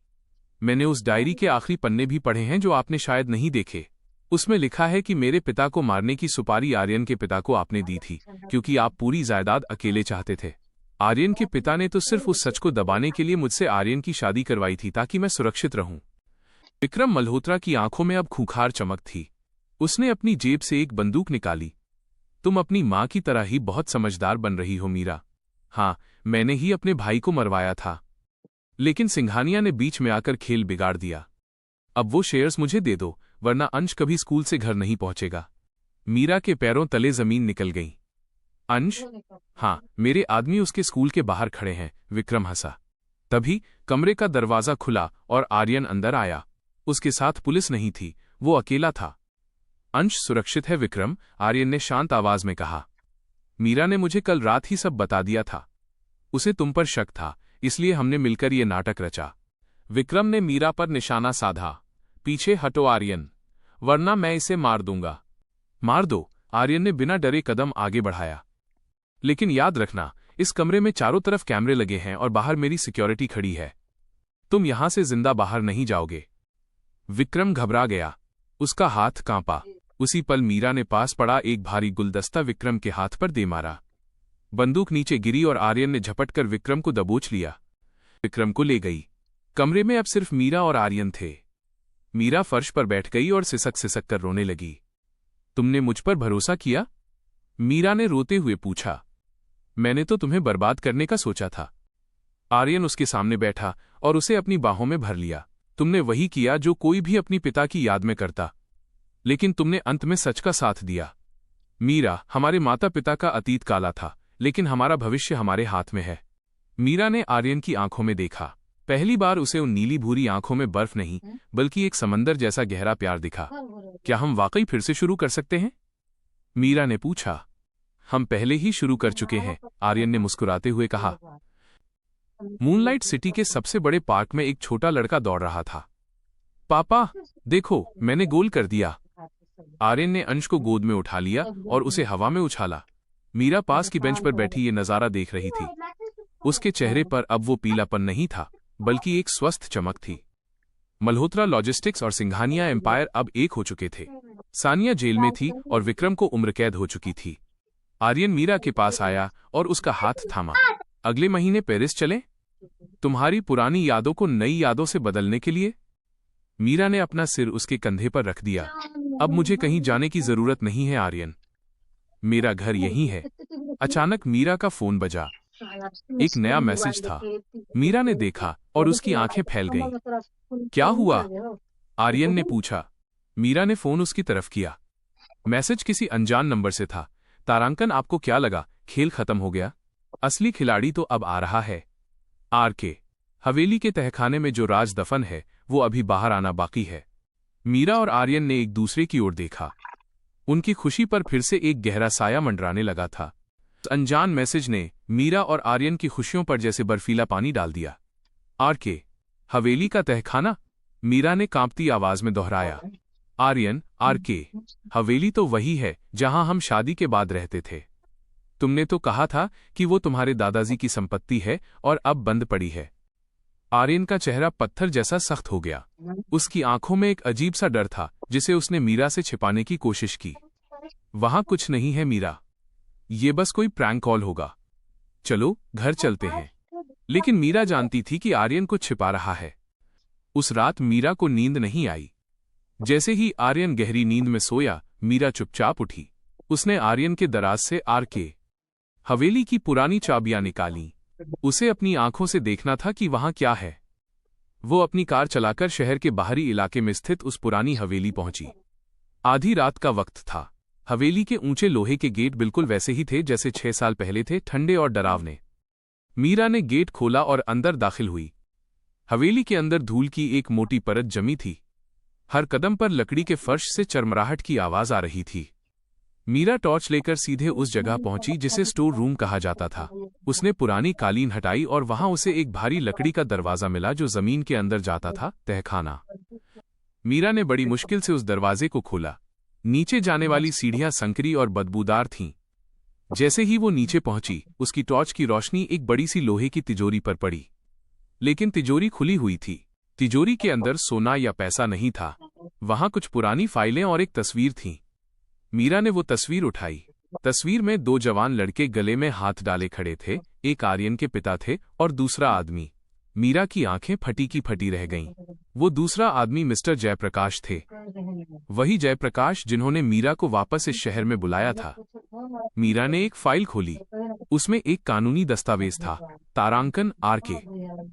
मैंने उस डायरी के आखिरी पन्ने भी पढ़े हैं जो आपने शायद नहीं देखे। उसमें लिखा है कि मेरे पिता को मारने की सुपारी आर्यन के पिता को आपने दी थी, क्योंकि आप पूरी जायदाद अकेले चाहते थे। आर्यन के पिता ने तो सिर्फ उस सच को दबाने के लिए मुझसे आर्यन की शादी करवाई थी, ताकि मैं सुरक्षित रहूं। विक्रम मल्होत्रा की आंखों में अब खूंखार चमक थी। उसने अपनी जेब से एक बंदूक निकाली। तुम अपनी मां की तरह ही बहुत समझदार बन रही हो मीरा। हाँ, मैंने ही अपने भाई को मरवाया था, लेकिन सिंघानिया ने बीच में आकर खेल बिगाड़ दिया। अब वो शेयर्स मुझे दे दो, वरना अंश कभी स्कूल से घर नहीं पहुंचेगा। मीरा के पैरों तले जमीन निकल गई। अंश? हाँ, मेरे आदमी उसके स्कूल के बाहर खड़े हैं, विक्रम हंसा। तभी कमरे का दरवाजा खुला और आर्यन अंदर आया। उसके साथ पुलिस नहीं थी, वो अकेला था। अंश सुरक्षित है विक्रम, आर्यन ने शांत आवाज में कहा। मीरा ने मुझे कल रात ही सब बता दिया था। उसे तुम पर शक था, इसलिए हमने मिलकर ये नाटक रचा। विक्रम ने मीरा पर निशाना साधा। पीछे हटो आर्यन, वरना मैं इसे मार दूंगा। मार दो, आर्यन ने बिना डरे कदम आगे बढ़ाया। लेकिन याद रखना, इस कमरे में चारों तरफ कैमरे लगे हैं और बाहर मेरी सिक्योरिटी खड़ी है। तुम यहां से जिंदा बाहर नहीं जाओगे। विक्रम घबरा गया। उसका हाथ कांपा। उसी पल मीरा ने पास पड़ा एक भारी गुलदस्ता विक्रम के हाथ पर दे मारा। बंदूक नीचे गिरी और आर्यन ने झपटकर विक्रम को दबोच लिया। विक्रम को ले गई। कमरे में अब सिर्फ मीरा और आर्यन थे। मीरा फर्श पर बैठ गई और सिसक सिसक कर रोने लगी। तुमने मुझ पर भरोसा किया? मीरा ने रोते हुए पूछा। मैंने तो तुम्हें बर्बाद करने का सोचा था। आर्यन उसके सामने बैठा और उसे अपनी बाहों में भर लिया। तुमने वही किया जो कोई भी अपनी पिता की याद में करता, लेकिन तुमने अंत में सच का साथ दिया। मीरा, हमारे माता पिता का अतीत काला था, लेकिन हमारा भविष्य हमारे हाथ में है। मीरा ने आर्यन की आंखों में देखा। पहली बार उसे उन नीली भूरी आंखों में बर्फ नहीं, बल्कि एक समंदर जैसा गहरा प्यार दिखा। क्या हम वाकई फिर से शुरू कर सकते हैं? मीरा ने पूछा। हम पहले ही शुरू कर चुके हैं, आर्यन ने मुस्कुराते हुए कहा। मूनलाइट सिटी के सबसे बड़े पार्क में एक छोटा लड़का दौड़ रहा था। पापा, देखो, मैंने गोल कर दिया। आर्यन ने अंश को गोद में उठा लिया और उसे हवा में उछाला। मीरा पास की बेंच पर बैठी ये नजारा देख रही थी। उसके चेहरे पर अब वो पीलापन नहीं था, बल्कि एक स्वस्थ चमक थी। मल्होत्रा लॉजिस्टिक्स और सिंघानिया एम्पायर अब एक हो चुके थे। सानिया जेल में थी और विक्रम को उम्र कैद हो चुकी थी। आर्यन मीरा के पास आया और उसका हाथ थामा। अगले महीने पेरिस चलें? तुम्हारी पुरानी यादों को नई यादों से बदलने के लिए? मीरा ने अपना सिर उसके कंधे पर रख दिया। अब मुझे कहीं जाने की जरूरत नहीं है आर्यन। मेरा घर यहीं है। अचानक मीरा का फोन बजा। एक नया मैसेज था। मीरा ने देखा और उसकी आंखें फैल गईं। क्या हुआ? आर्यन ने पूछा। मीरा ने फोन उसकी तरफ किया। मैसेज किसी अनजान नंबर से था। तारांकन, आपको क्या लगा खेल खत्म हो गया? असली खिलाड़ी तो अब आ रहा है। आर.के. हवेली के तहखाने में जो राज दफन है वो अभी बाहर आना बाकी है। मीरा और आर्यन ने एक दूसरे की ओर देखा। उनकी खुशी पर फिर से एक गहरा साया मंडराने लगा था। अनजान मैसेज ने मीरा और आर्यन की खुशियों पर जैसे बर्फीला पानी डाल दिया। आर.के. हवेली का तहखाना? मीरा ने कांपती आवाज में दोहराया। आर्यन, आर.के. हवेली तो वही है जहां हम शादी के बाद रहते थे। तुमने तो कहा था कि वो तुम्हारे दादाजी की संपत्ति है और अब बंद पड़ी है। आर्यन का चेहरा पत्थर जैसा सख्त हो गया। उसकी आंखों में एक अजीब सा डर था जिसे उसने मीरा से छिपाने की कोशिश की। वहां कुछ नहीं है मीरा, ये बस कोई प्रैंक कॉल होगा। चलो घर चलते हैं। लेकिन मीरा जानती थी कि आर्यन कुछ छिपा रहा है। उस रात मीरा को नींद नहीं आई। जैसे ही आर्यन गहरी नींद में सोया, मीरा चुपचाप उठी। उसने आर्यन के दराज से आर.के. हवेली की पुरानी चाबियां निकालीं। उसे अपनी आंखों से देखना था कि वहां क्या है। वो अपनी कार चलाकर शहर के बाहरी इलाके में स्थित उस पुरानी हवेली पहुंची। आधी रात का वक्त था। हवेली के ऊंचे लोहे के गेट बिल्कुल वैसे ही थे जैसे 6 साल पहले थे, ठंडे और डरावने। मीरा ने गेट खोला और अंदर दाखिल हुई। हवेली के अंदर धूल की एक मोटी परत जमी थी। हर कदम पर लकड़ी के फर्श से चरमराहट की आवाज आ रही थी। मीरा टॉर्च लेकर सीधे उस जगह पहुंची जिसे स्टोर रूम कहा जाता था। उसने पुरानी कालीन हटाई और वहां उसे एक भारी लकड़ी का दरवाजा मिला जो जमीन के अंदर जाता था, तहखाना। मीरा ने बड़ी मुश्किल से उस दरवाजे को खोला। नीचे जाने वाली सीढ़ियां संकरी और बदबूदार थीं। जैसे ही वो नीचे पहुंची, उसकी टॉर्च की रोशनी एक बड़ी सी लोहे की तिजोरी पर पड़ी। लेकिन तिजोरी खुली हुई थी। तिजोरी के अंदर सोना या पैसा नहीं था। वहां कुछ पुरानी फाइलें और एक तस्वीर थी। मीरा ने वो तस्वीर उठाई। तस्वीर में 2 जवान लड़के गले में हाथ डाले खड़े थे। एक आर्यन के पिता थे और दूसरा आदमी। मीरा की आंखें फटी की फटी रह गईं। वो दूसरा आदमी मिस्टर जयप्रकाश थे। वही जयप्रकाश जिन्होंने मीरा को वापस इस शहर में बुलाया था। मीरा ने एक फाइल खोली। उसमें एक कानूनी दस्तावेज था। तारांकन आर.के.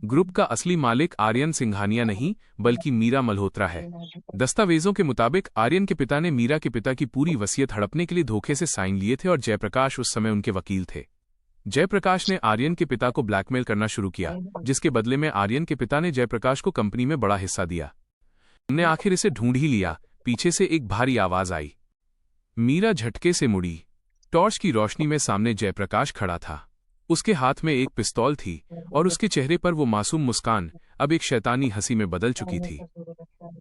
ग्रुप का असली मालिक आर्यन सिंघानिया नहीं बल्कि मीरा मल्होत्रा है। दस्तावेजों के मुताबिक आर्यन के पिता ने मीरा के पिता की पूरी वसीयत हड़पने के लिए धोखे से साइन लिए थे और जयप्रकाश उस समय उनके वकील थे। जयप्रकाश ने आर्यन के पिता को ब्लैकमेल करना शुरू किया, जिसके बदले में आर्यन के पिता ने जयप्रकाश को कंपनी में बड़ा हिस्सा दिया। हमने आखिर इसे ढूंढ ही लिया। पीछे से एक भारी आवाज आई। मीरा झटके से मुड़ी। टॉर्च की रोशनी में सामने जयप्रकाश खड़ा था। उसके हाथ में एक पिस्तौल थी और उसके चेहरे पर वो मासूम मुस्कान अब एक शैतानी हंसी में बदल चुकी थी।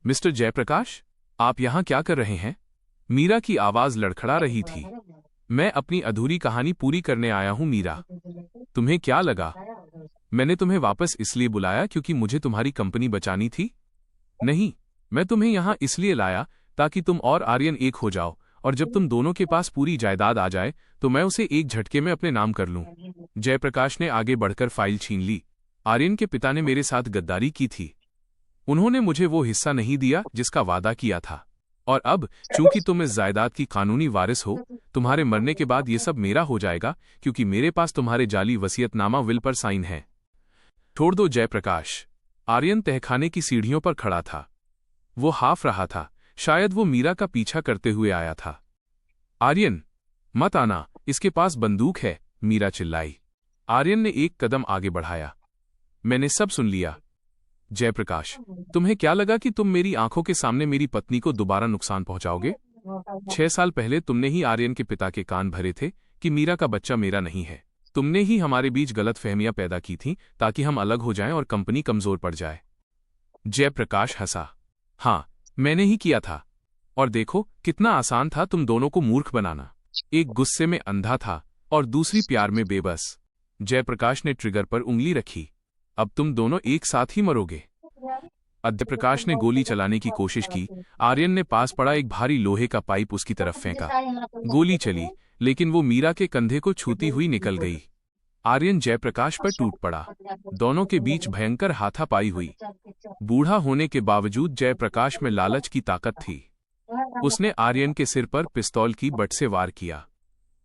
मिस्टर जयप्रकाश, आप यहां क्या कर रहे हैं? मीरा की आवाज लड़खड़ा रही थी। मैं अपनी अधूरी कहानी पूरी करने आया हूं मीरा। तुम्हें क्या लगा मैंने तुम्हें वापस इसलिए बुलाया क्योंकि मुझे तुम्हारी कंपनी बचानी थी? नहीं, मैं तुम्हें यहां इसलिए लाया ताकि तुम और आर्यन एक हो जाओ और जब तुम दोनों के पास पूरी जायदाद आ जाए तो मैं उसे एक झटके में अपने नाम कर लूं। जयप्रकाश ने आगे बढ़कर फाइल छीन ली। आर्यन के पिता ने मेरे साथ गद्दारी की थी। उन्होंने मुझे वो हिस्सा नहीं दिया जिसका वादा किया था। और अब चूंकि तुम इस जायदाद की कानूनी वारिस हो, तुम्हारे मरने के बाद ये सब मेरा हो जाएगा क्योंकि मेरे पास तुम्हारे जाली वसीयतनामा विल पर साइन है। छोड़ दो जयप्रकाश। आर्यन तहखाने की सीढ़ियों पर खड़ा था। वो हाफ रहा था। शायद वो मीरा का पीछा करते हुए आया था। आर्यन, मत आना, इसके पास बंदूक है, मीरा चिल्लाई। आर्यन ने एक कदम आगे बढ़ाया। मैंने सब सुन लिया। जयप्रकाश, तुम्हें क्या लगा कि तुम मेरी आंखों के सामने मेरी पत्नी को दोबारा नुकसान पहुंचाओगे? 6 साल पहले तुमने ही आर्यन के पिता के कान भरे थे कि मीरा का बच्चा मेरा नहीं है। तुमने ही हमारे बीच गलतफहमियां पैदा की थीं ताकि हम अलग हो जाएं और कंपनी कमजोर पड़ जाए। जयप्रकाश हंसा। हाँ, मैंने ही किया था। और देखो कितना आसान था तुम दोनों को मूर्ख बनाना। एक गुस्से में अंधा था और दूसरी प्यार में बेबस। जयप्रकाश ने ट्रिगर पर उंगली रखी। अब तुम दोनों एक साथ ही मरोगे। जयप्रकाश ने गोली चलाने की कोशिश की। आर्यन ने पास पड़ा एक भारी लोहे का पाइप उसकी तरफ फेंका। गोली चली, लेकिन वो मीरा के कंधे को छूती हुई निकल गई। आर्यन जयप्रकाश पर टूट पड़ा। दोनों के बीच भयंकर हाथापाई हुई। बूढ़ा होने के बावजूद जयप्रकाश में लालच की ताकत थी। उसने आर्यन के सिर पर पिस्तौल की बट से वार किया।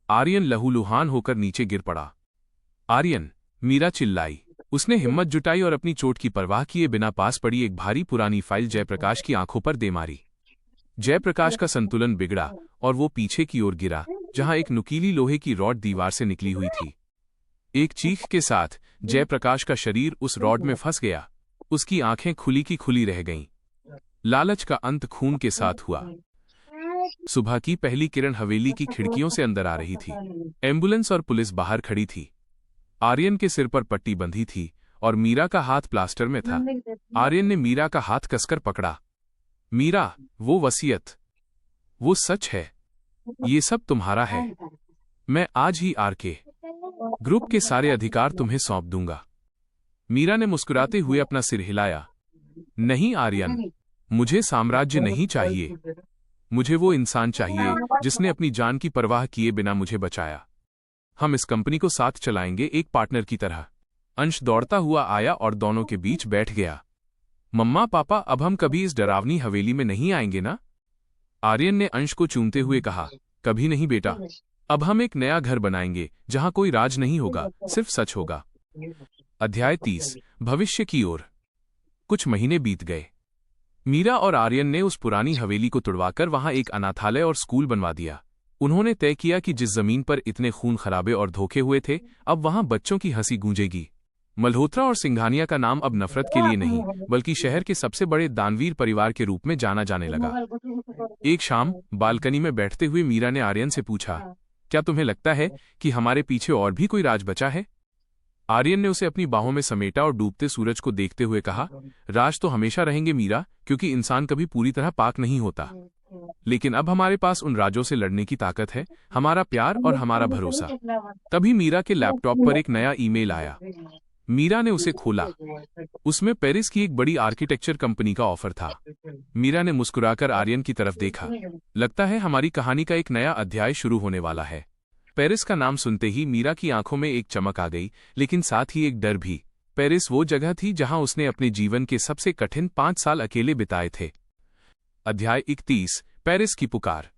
आर्यन लहूलुहान होकर नीचे गिर पड़ा। आर्यन, मीरा चिल्लाई। उसने हिम्मत जुटाई और अपनी चोट की परवाह किए बिना पास पड़ी एक भारी पुरानी फाइल जयप्रकाश की आंखों पर दे मारी। जयप्रकाश का संतुलन बिगड़ा और वो पीछे की ओर गिरा, जहां एक नुकीली लोहे की रॉड दीवार से निकली हुई थी। एक चीख के साथ जयप्रकाश का शरीर उस रॉड में फंस गया। उसकी आंखें खुली की खुली रह गईं। लालच का अंत खून के साथ हुआ। सुबह की पहली किरण हवेली की खिड़कियों से अंदर आ रही थी। एम्बुलेंस और पुलिस बाहर खड़ी थी। आर्यन के सिर पर पट्टी बंधी थी और मीरा का हाथ प्लास्टर में था। आर्यन ने मीरा का हाथ कसकर पकड़ा। मीरा, वो वसीयत, वो सच है, ये सब तुम्हारा है। मैं आज ही आरके ग्रुप के सारे अधिकार तुम्हें सौंप दूंगा। मीरा ने मुस्कुराते हुए अपना सिर हिलाया। नहीं आर्यन, मुझे साम्राज्य नहीं चाहिए। मुझे वो इंसान चाहिए जिसने अपनी जान की परवाह किए बिना मुझे बचाया। हम इस कंपनी को साथ चलाएंगे, एक पार्टनर की तरह। अंश दौड़ता हुआ आया और दोनों के बीच बैठ गया। मम्मा पापा, अब हम कभी इस डरावनी हवेली में नहीं आएंगे ना? आर्यन ने अंश को चूमते हुए कहा। कभी नहीं बेटा, अब हम एक नया घर बनाएंगे जहां कोई राज नहीं होगा, सिर्फ सच होगा। अध्याय 30, भविष्य की ओर। कुछ महीने बीत गए। मीरा और आर्यन ने उस पुरानी हवेली को तुड़वाकर वहां एक अनाथालय और स्कूल बनवा दिया। उन्होंने तय किया कि जिस जमीन पर इतने खून खराबे और धोखे हुए थे, अब वहां बच्चों की हंसी गूंजेगी। मल्होत्रा और सिंघानिया का नाम अब नफरत के लिए नहीं, बल्कि शहर के सबसे बड़े दानवीर परिवार के रूप में जाना जाने लगा। एक शाम बालकनी में बैठते हुए मीरा ने आर्यन से पूछा, क्या तुम्हें लगता है कि हमारे पीछे और भी कोई राज बचा है? आर्यन ने उसे अपनी बाहों में समेटा और डूबते सूरज को देखते हुए कहा, राज तो हमेशा रहेंगे मीरा, क्योंकि इंसान कभी पूरी तरह पाक नहीं होता। लेकिन अब हमारे पास उन राजों से लड़ने की ताकत है, हमारा प्यार और हमारा भरोसा। तभी मीरा के लैपटॉप पर एक नया ईमेल आया। मीरा ने उसे खोला। उसमें पेरिस की एक बड़ी आर्किटेक्चर कंपनी का ऑफर था। मीरा ने मुस्कुराकर आर्यन की तरफ देखा। लगता है हमारी कहानी का एक नया अध्याय शुरू होने वाला है। पेरिस का नाम सुनते ही मीरा की आंखों में एक चमक आ गई, लेकिन साथ ही एक डर भी। पेरिस वो जगह थी जहां उसने अपने जीवन के सबसे कठिन 5 साल अकेले बिताए थे। अध्याय 31, पेरिस की पुकार।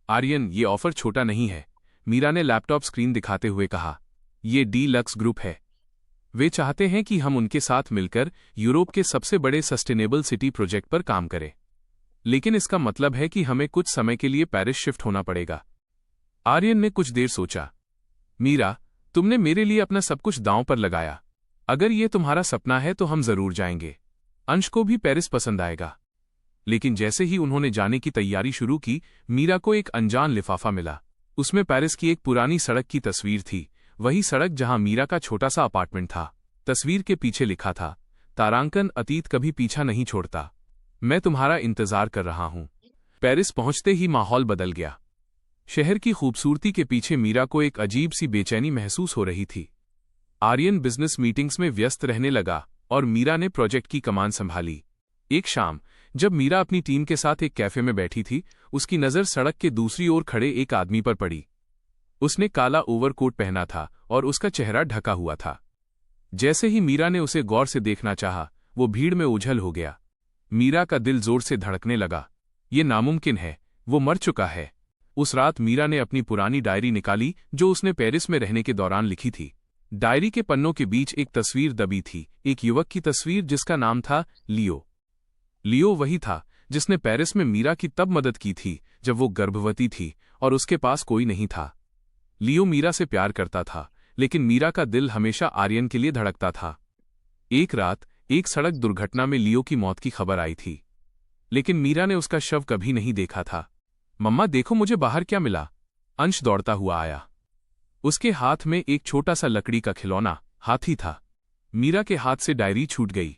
आर्यन, ये ऑफर छोटा नहीं है, मीरा ने लैपटॉप स्क्रीन दिखाते हुए कहा। ये डी लक्स ग्रुप है। वे चाहते हैं कि हम उनके साथ मिलकर यूरोप के सबसे बड़े सस्टेनेबल सिटी प्रोजेक्ट पर काम करें। लेकिन इसका मतलब है कि हमें कुछ समय के लिए पेरिस शिफ्ट होना पड़ेगा। आर्यन ने कुछ देर सोचा। मीरा, तुमने मेरे लिए अपना सब कुछ दांव पर लगाया। अगर ये तुम्हारा सपना है तो हम जरूर जाएंगे। अंश को भी पेरिस पसंद आएगा। लेकिन जैसे ही उन्होंने जाने की तैयारी शुरू की, मीरा को एक अनजान लिफाफा मिला। उसमें पेरिस की एक पुरानी सड़क की तस्वीर थी, वही सड़क जहां मीरा का छोटा सा अपार्टमेंट था। तस्वीर के पीछे लिखा था, तारांकन, अतीत कभी पीछा नहीं छोड़ता, मैं तुम्हारा इंतजार कर रहा हूं। पेरिस पहुंचते ही माहौल बदल गया। शहर की खूबसूरती के पीछे मीरा को एक अजीब सी बेचैनी महसूस हो रही थी। आर्यन बिजनेस मीटिंग्स में व्यस्त रहने लगा और मीरा ने प्रोजेक्ट की कमान संभाली। एक शाम जब मीरा अपनी टीम के साथ एक कैफे में बैठी थी, उसकी नज़र सड़क के दूसरी ओर खड़े एक आदमी पर पड़ी। उसने काला ओवरकोट पहना था और उसका चेहरा ढका हुआ था। जैसे ही मीरा ने उसे गौर से देखना चाहा, वो भीड़ में उछल हो गया। मीरा का दिल जोर से धड़कने लगा। ये नामुमकिन है, वो मर चुका है। उस रात मीरा ने अपनी पुरानी डायरी निकाली जो उसने पेरिस में रहने के दौरान लिखी थी। डायरी के पन्नों के बीच एक तस्वीर दबी थी, एक युवक की तस्वीर जिसका नाम था लियो। लियो वही था जिसने पेरिस में मीरा की तब मदद की थी जब वो गर्भवती थी और उसके पास कोई नहीं था। लियो मीरा से प्यार करता था, लेकिन मीरा का दिल हमेशा आर्यन के लिए धड़कता था। एक रात एक सड़क दुर्घटना में लियो की मौत की खबर आई थी, लेकिन मीरा ने उसका शव कभी नहीं देखा था। मम्मा देखो मुझे बाहर क्या मिला। अंश दौड़ता हुआ आया। उसके हाथ में एक छोटा सा लकड़ी का खिलौना हाथी था। मीरा के हाथ से डायरी छूट गई।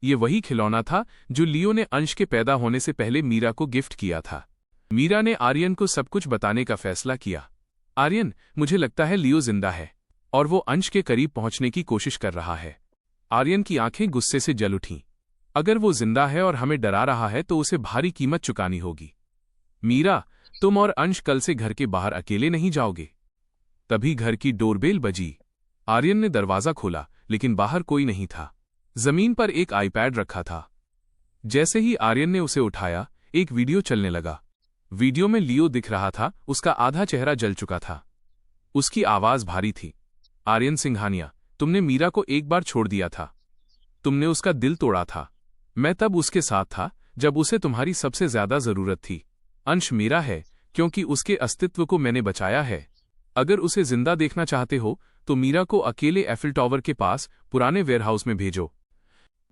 ये वही खिलौना था जो लियो ने अंश के पैदा होने से पहले मीरा को गिफ्ट किया था। मीरा ने आर्यन को सब कुछ बताने का फैसला किया। आर्यन, मुझे लगता है लियो जिंदा है और वो अंश के करीब पहुंचने की कोशिश कर रहा है। आर्यन की आंखें गुस्से से जल उठीं। अगर वो जिंदा है और हमें डरा रहा है तो उसे भारी कीमत चुकानी होगी। मीरा, तुम और अंश कल से घर के बाहर अकेले नहीं जाओगे। तभी घर की डोरबेल बजी। आर्यन ने दरवाजा खोला, लेकिन बाहर कोई नहीं था। जमीन पर एक आईपैड रखा था। जैसे ही आर्यन ने उसे उठाया, एक वीडियो चलने लगा। वीडियो में लियो दिख रहा था, उसका आधा चेहरा जल चुका था। उसकी आवाज भारी थी। आर्यन सिंघानिया, तुमने मीरा को एक बार छोड़ दिया था। तुमने उसका दिल तोड़ा था। मैं तब उसके साथ था जब उसे तुम्हारी सबसे ज्यादा जरूरत थी। अंश मेरा है क्योंकि उसके अस्तित्व को मैंने बचाया है। अगर उसे जिंदा देखना चाहते हो तो मीरा को अकेले एफिल टावर के पास पुराने वेयरहाउस में भेजो।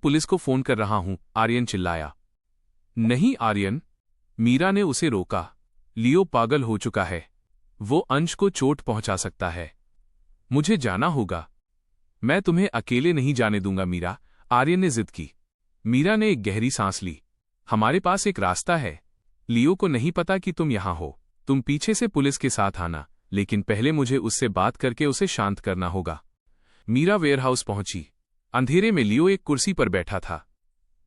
पुलिस को फोन कर रहा हूं, आर्यन चिल्लाया। नहीं आर्यन, मीरा ने उसे रोका। लियो पागल हो चुका है। वो अंश को चोट पहुंचा सकता है। मुझे जाना होगा। मैं तुम्हें अकेले नहीं जाने दूंगा मीरा, आर्यन ने जिद की। मीरा ने एक गहरी सांस ली। हमारे पास एक रास्ता है। लियो को नहीं पता कि तुम यहां हो। तुम पीछे से पुलिस के साथ आना, लेकिन पहले मुझे उससे बात करके उसे शांत करना होगा। मीरा वेयरहाउस पहुंची। अंधेरे में लियो एक कुर्सी पर बैठा था।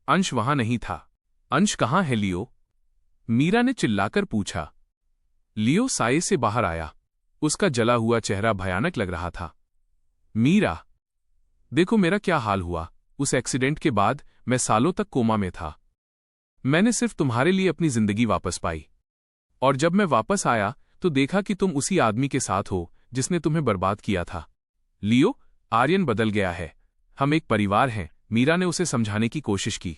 अंश वहां नहीं था। अंश कहां है लियो? मीरा ने चिल्लाकर पूछा। लियो साये से बाहर आया। उसका जला हुआ चेहरा भयानक लग रहा था। मीरा, देखो मेरा क्या हाल हुआ। उस एक्सीडेंट के बाद मैं सालों तक कोमा में था। मैंने सिर्फ तुम्हारे लिए अपनी जिंदगी वापस पाई। और जब मैं वापस आया तो देखा कि तुम उसी आदमी के साथ हो जिसने तुम्हें बर्बाद किया था। लियो, आर्यन बदल गया है। हम एक परिवार हैं, मीरा ने उसे समझाने की कोशिश की।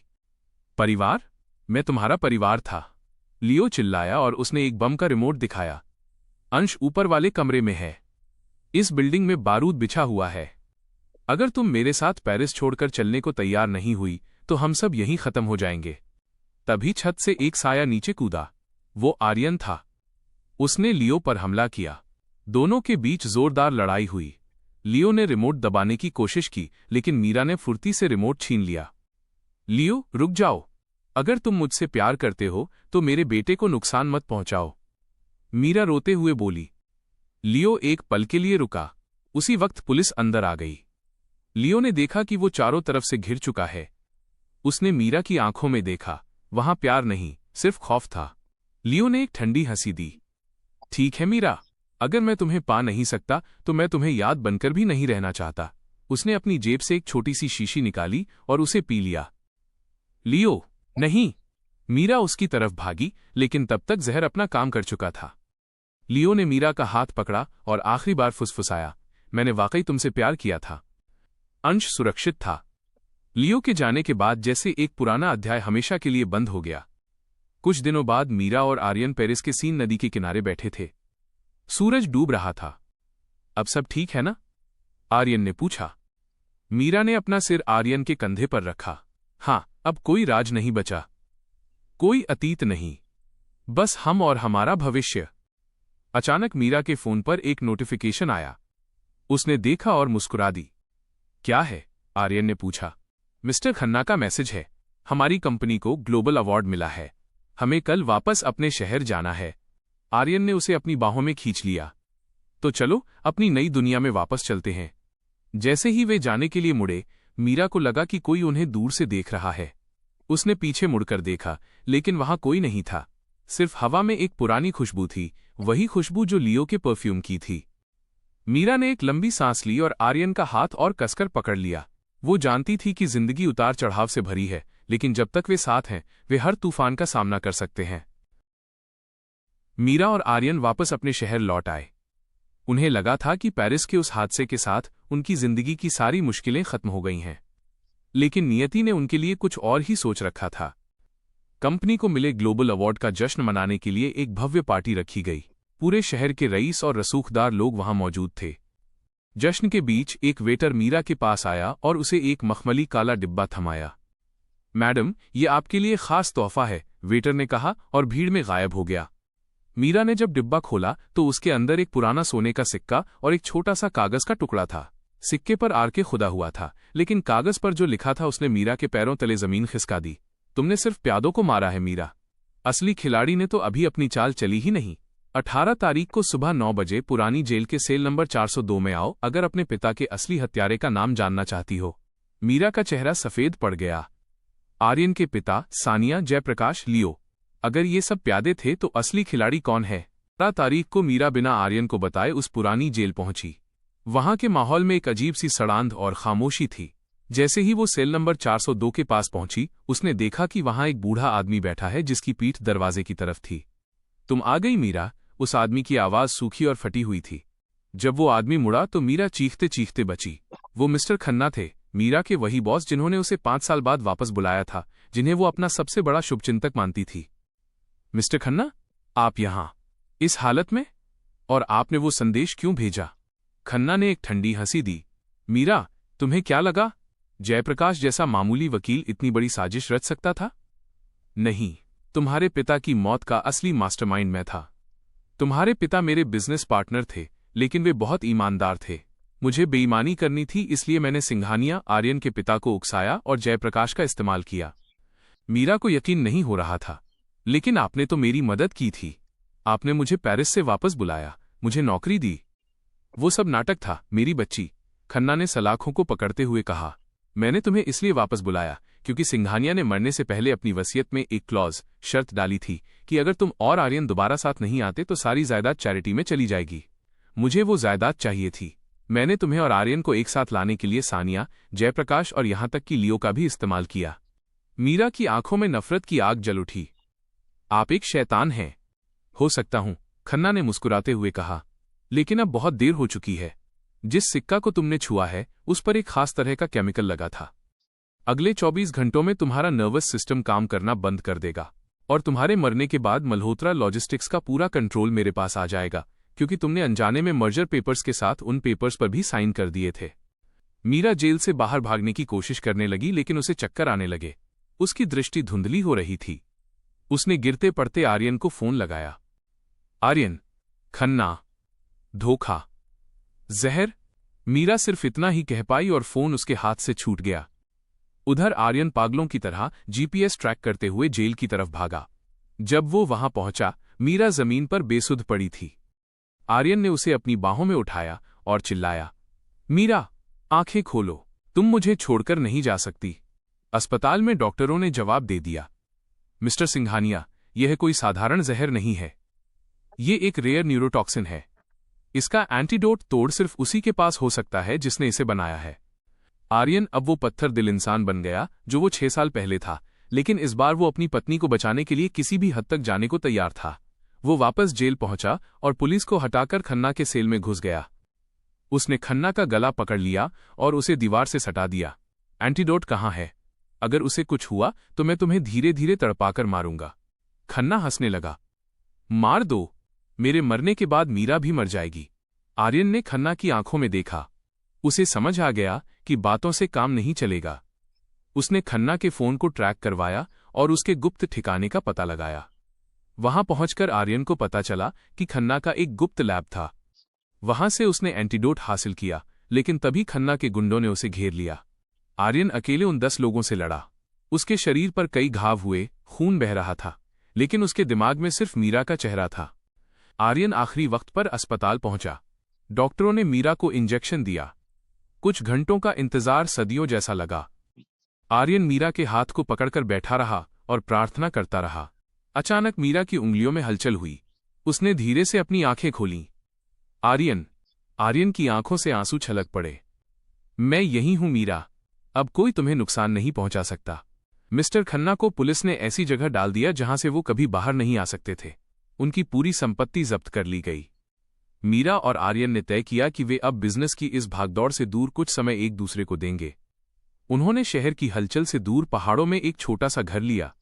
परिवार? मैं तुम्हारा परिवार था। लियो चिल्लाया और उसने एक बम का रिमोट दिखाया। अंश ऊपर वाले कमरे में है। इस बिल्डिंग में बारूद बिछा हुआ है। अगर तुम मेरे साथ पेरिस छोड़कर चलने को तैयार नहीं हुई तो हम सब यहीं खत्म हो जाएंगे। तभी छत से एक साया नीचे कूदा। वो आर्यन था। उसने लियो पर हमला किया। दोनों के बीच जोरदार लड़ाई हुई। लियो ने रिमोट दबाने की कोशिश की, लेकिन मीरा ने फुर्ती से रिमोट छीन लिया। लियो, रुक जाओ। अगर तुम मुझसे प्यार करते हो तो मेरे बेटे को नुकसान मत पहुंचाओ, मीरा रोते हुए बोली। लियो एक पल के लिए रुका। उसी वक्त पुलिस अंदर आ गई। लियो ने देखा कि वो चारों तरफ से घिर चुका है। उसने मीरा की आंखों में देखा। वहां प्यार नहीं, सिर्फ खौफ था। लियो ने एक ठंडी हंसी दी। ठीक है मीरा, अगर मैं तुम्हें पा नहीं सकता तो मैं तुम्हें याद बनकर भी नहीं रहना चाहता। उसने अपनी जेब से एक छोटी सी शीशी निकाली और उसे पी लिया। लियो, नहीं। मीरा उसकी तरफ भागी, लेकिन तब तक जहर अपना काम कर चुका था। लियो ने मीरा का हाथ पकड़ा और आखिरी बार फुसफुसाया, मैंने वाकई तुमसे प्यार किया था। अंश सुरक्षित था। लियो के जाने के बाद जैसे एक पुराना अध्याय हमेशा के लिए बंद हो गया। कुछ दिनों बाद मीरा और आर्यन पेरिस के सीन नदी के किनारे बैठे थे। सूरज डूब रहा था। अब सब ठीक है ना? आर्यन ने पूछा। मीरा ने अपना सिर आर्यन के कंधे पर रखा। हाँ, अब कोई राज नहीं बचा, कोई अतीत नहीं, बस हम और हमारा भविष्य। अचानक मीरा के फोन पर एक नोटिफिकेशन आया। उसने देखा और मुस्कुरा दी। क्या है? आर्यन ने पूछा। मिस्टर खन्ना का मैसेज है। हमारी कंपनी को ग्लोबल अवार्ड मिला है। हमें कल वापस अपने शहर जाना है। आर्यन ने उसे अपनी बाहों में खींच लिया। तो चलो अपनी नई दुनिया में वापस चलते हैं। जैसे ही वे जाने के लिए मुड़े, मीरा को लगा कि कोई उन्हें दूर से देख रहा है। उसने पीछे मुड़कर देखा, लेकिन वहां कोई नहीं था। सिर्फ हवा में एक पुरानी खुशबू थी, वही खुशबू जो लियो के परफ्यूम की थी। मीरा ने एक लंबी सांस ली और आर्यन का हाथ और कसकर पकड़ लिया। वो जानती थी कि जिंदगी उतार चढ़ाव से भरी है, लेकिन जब तक वे साथ हैं, वे हर तूफान का सामना कर सकते हैं। मीरा और आर्यन वापस अपने शहर लौट आए। उन्हें लगा था कि पेरिस के उस हादसे के साथ उनकी जिंदगी की सारी मुश्किलें खत्म हो गई हैं। लेकिन नियति ने उनके लिए कुछ और ही सोच रखा था। कंपनी को मिले ग्लोबल अवार्ड का जश्न मनाने के लिए एक भव्य पार्टी रखी गई। पूरे शहर के रईस और रसूखदार लोग वहां मौजूद थे। जश्न के बीच एक वेटर मीरा के पास आया और उसे एक मखमली काला डिब्बा थमाया। मैडम, ये आपके लिए खास तोहफा है, वेटर ने कहा और भीड़ में गायब हो गया। मीरा ने जब डिब्बा खोला तो उसके अंदर एक पुराना सोने का सिक्का और एक छोटा सा कागज का टुकड़ा था। सिक्के पर आर के खुदा हुआ था, लेकिन कागज पर जो लिखा था उसने मीरा के पैरों तले जमीन खिसका दी। तुमने सिर्फ प्यादों को मारा है मीरा, असली खिलाड़ी ने तो अभी अपनी चाल चली ही नहीं। 18 तारीख को सुबह 9 बजे पुरानी जेल के सेल नंबर 402 में आओ अगर अपने पिता के असली हत्यारे का नाम जानना चाहती हो। मीरा का चेहरा सफेद पड़ गया। आर्यन के पिता, सानिया, जयप्रकाश, लियो, अगर ये सब प्यादे थे तो असली खिलाड़ी कौन है? 18 तारीख को मीरा बिना आर्यन को बताए उस पुरानी जेल पहुंची। वहां के माहौल में एक अजीब सी सड़ांध और खामोशी थी। जैसे ही वो सेल नंबर 402 के पास पहुंची, उसने देखा कि वहां एक बूढ़ा आदमी बैठा है जिसकी पीठ दरवाजे की तरफ थी। तुम आ गई मीरा, उस आदमी की आवाज सूखी और फटी हुई थी। जब वो आदमी मुड़ा तो मीरा चीखते चीखते बची। वो मिस्टर खन्ना थे, मीरा के वही बॉस जिन्होंने उसे 5 साल बाद वापस बुलाया था, जिन्हें वो अपना सबसे बड़ा शुभचिंतक मानती थी। मिस्टर खन्ना, आप यहां इस हालत में? और आपने वो संदेश क्यों भेजा? खन्ना ने एक ठंडी हंसी दी। मीरा, तुम्हें क्या लगा जयप्रकाश जैसा मामूली वकील इतनी बड़ी साजिश रच सकता था? नहीं, तुम्हारे पिता की मौत का असली मास्टरमाइंड मैं था। तुम्हारे पिता मेरे बिजनेस पार्टनर थे, लेकिन वे बहुत ईमानदार थे। मुझे बेईमानी करनी थी, इसलिए मैंने सिंघानिया आर्यन के पिता को उकसाया और जयप्रकाश का इस्तेमाल किया। मीरा को यकीन नहीं हो रहा था। लेकिन आपने तो मेरी मदद की थी। आपने मुझे पेरिस से वापस बुलाया, मुझे नौकरी दी। वो सब नाटक था मेरी बच्ची, खन्ना ने सलाखों को पकड़ते हुए कहा। मैंने तुम्हें इसलिए वापस बुलाया क्योंकि सिंघानिया ने मरने से पहले अपनी वसीयत में एक क्लॉज शर्त डाली थी कि अगर तुम और आर्यन दोबारा साथ नहीं आते तो सारी जायदाद चैरिटी में चली जाएगी। मुझे वो जायदाद चाहिए थी। मैंने तुम्हें और आर्यन को एक साथ लाने के लिए सानिया, जयप्रकाश और यहां तक कि लियो का भी इस्तेमाल किया। मीरा की आंखों में नफरत की आग जल उठी। आप एक शैतान हैं। हो सकता हूं, खन्ना ने मुस्कुराते हुए कहा, लेकिन अब बहुत देर हो चुकी है। जिस सिक्का को तुमने छुआ है उस पर एक खास तरह का केमिकल लगा था। अगले 24 घंटों में तुम्हारा नर्वस सिस्टम काम करना बंद कर देगा और तुम्हारे मरने के बाद मल्होत्रा लॉजिस्टिक्स का पूरा कंट्रोल मेरे पास आ जाएगा, क्योंकि तुमने अनजाने में मर्जर पेपर्स के साथ उन पेपर्स पर भी साइन कर दिए थे। मीरा जेल से बाहर भागने की कोशिश करने लगी, लेकिन उसे चक्कर आने लगे। उसकी दृष्टि धुंधली हो रही थी। उसने गिरते पड़ते आर्यन को फोन लगाया। आर्यन, खन्ना, धोखा, जहर। मीरा सिर्फ इतना ही कह पाई और फोन उसके हाथ से छूट गया। उधर आर्यन पागलों की तरह जीपीएस ट्रैक करते हुए जेल की तरफ भागा। जब वो वहां पहुंचा, मीरा जमीन पर बेसुध पड़ी थी। आर्यन ने उसे अपनी बाहों में उठाया और चिल्लाया, मीरा, आंखें खोलो, तुम मुझे छोड़कर नहीं जा सकती। अस्पताल में डॉक्टरों ने जवाब दे दिया, मिस्टर सिंघानिया, यह कोई साधारण जहर नहीं है। ये एक रेयर न्यूरोटॉक्सिन है। इसका एंटीडोट तोड़ सिर्फ उसी के पास हो सकता है जिसने इसे बनाया है। आर्यन अब वो पत्थर दिल इंसान बन गया जो वो 6 साल पहले था, लेकिन इस बार वो अपनी पत्नी को बचाने के लिए किसी भी हद तक जाने को तैयार था। वो वापस जेल पहुंचा और पुलिस को हटाकर खन्ना के सेल में घुस गया। उसने खन्ना का गला पकड़ लिया और उसे दीवार से सटा दिया। एंटीडोट कहाँ है? अगर उसे कुछ हुआ तो मैं तुम्हें धीरे धीरे तड़पाकर मारूंगा। खन्ना हंसने लगा। मार दो, मेरे मरने के बाद मीरा भी मर जाएगी। आर्यन ने खन्ना की आंखों में देखा। उसे समझ आ गया कि बातों से काम नहीं चलेगा। उसने खन्ना के फोन को ट्रैक करवाया और उसके गुप्त ठिकाने का पता लगाया। वहां पहुंचकर आर्यन को पता चला कि खन्ना का एक गुप्त लैब था। वहां से उसने एंटीडोट हासिल किया, लेकिन तभी खन्ना के गुंडों ने उसे घेर लिया। आर्यन अकेले उन 10 लोगों से लड़ा। उसके शरीर पर कई घाव हुए, खून बह रहा था, लेकिन उसके दिमाग में सिर्फ मीरा का चेहरा था। आर्यन आखिरी वक्त पर अस्पताल पहुंचा। डॉक्टरों ने मीरा को इंजेक्शन दिया। कुछ घंटों का इंतजार सदियों जैसा लगा। आर्यन मीरा के हाथ को पकड़कर बैठा रहा और प्रार्थना करता रहा। अचानक मीरा की उंगलियों में हलचल हुई। उसने धीरे से अपनी आंखें खोलीं। आर्यन की आंखों से आंसू छलक पड़े। मैं यही हूं मीरा, अब कोई तुम्हें नुकसान नहीं पहुंचा सकता। मिस्टर खन्ना को पुलिस ने ऐसी जगह डाल दिया जहां से वो कभी बाहर नहीं आ सकते थे। उनकी पूरी संपत्ति जब्त कर ली गई। मीरा और आर्यन ने तय किया कि वे अब बिजनेस की इस भागदौड़ से दूर कुछ समय एक दूसरे को देंगे। उन्होंने शहर की हलचल से दूर पहाड़ों में एक छोटा सा घर लिया।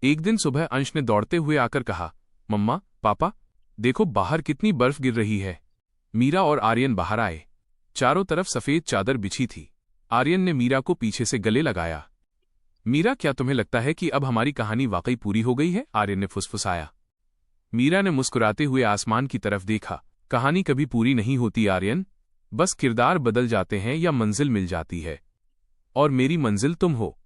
एक दिन सुबह अंश ने दौड़ते हुए आकर कहा, मम्मा, पापा, देखो बाहर कितनी बर्फ गिर रही है। मीरा और आर्यन बाहर आए। चारों तरफ सफेद चादर बिछी थी। आर्यन ने मीरा को पीछे से गले लगाया। मीरा, क्या तुम्हें लगता है कि अब हमारी कहानी वाकई पूरी हो गई है? आर्यन ने फुसफुसाया। मीरा ने मुस्कुराते हुए आसमान की तरफ देखा। कहानी कभी पूरी नहीं होती आर्यन, बस किरदार बदल जाते हैं या मंजिल मिल जाती है, और मेरी मंजिल तुम हो।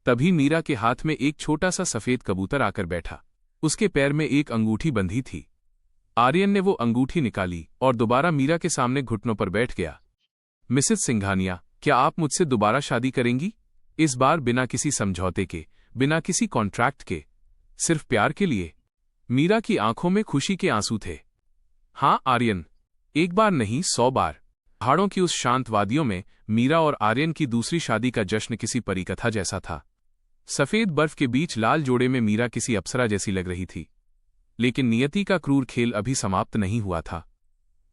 तभी मीरा के हाथ में एक छोटा सा सफेद कबूतर आकर बैठा। उसके पैर में एक अंगूठी बंधी थी। आर्यन ने वो अंगूठी निकाली और दोबारा मीरा के सामने घुटनों पर बैठ गया। मिसेस सिंघानिया, क्या आप मुझसे दोबारा शादी करेंगी? इस बार बिना किसी समझौते के, बिना किसी कॉन्ट्रैक्ट के, सिर्फ प्यार के लिए। मीरा की आंखों में खुशी के आंसू थे। हाँ आर्यन, एक बार नहीं 100 बार। पहाड़ों की उस शांत वादियों में मीरा और आर्यन की दूसरी शादी का जश्न किसी परिकथा जैसा था। सफेद बर्फ के बीच लाल जोड़े में मीरा किसी अप्सरा जैसी लग रही थी। लेकिन नियति का क्रूर खेल अभी समाप्त नहीं हुआ था।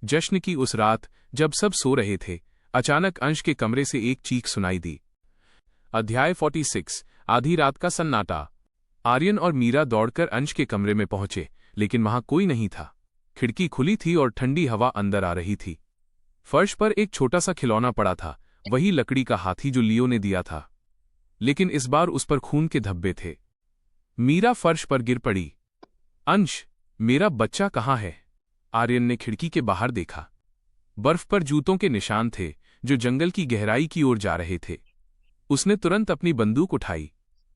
जश्न की उस रात जब सब सो रहे थे, अचानक अंश के कमरे से एक चीख सुनाई दी। अध्याय 46। आधी रात का सन्नाटा। आर्यन और मीरा दौड़कर अंश के कमरे में पहुंचे, लेकिन वहां कोई नहीं था। खिड़की खुली थी और ठंडी हवा अंदर आ रही थी। फर्श पर एक छोटा सा खिलौना पड़ा था, वही लकड़ी का हाथी जो लियो ने दिया था, लेकिन इस बार उस पर खून के धब्बे थे। मीरा फर्श पर गिर पड़ी। अंश, मेरा बच्चा कहाँ है? आर्यन ने खिड़की के बाहर देखा। बर्फ पर जूतों के निशान थे जो जंगल की गहराई की ओर जा रहे थे। उसने तुरंत अपनी बंदूक उठाई।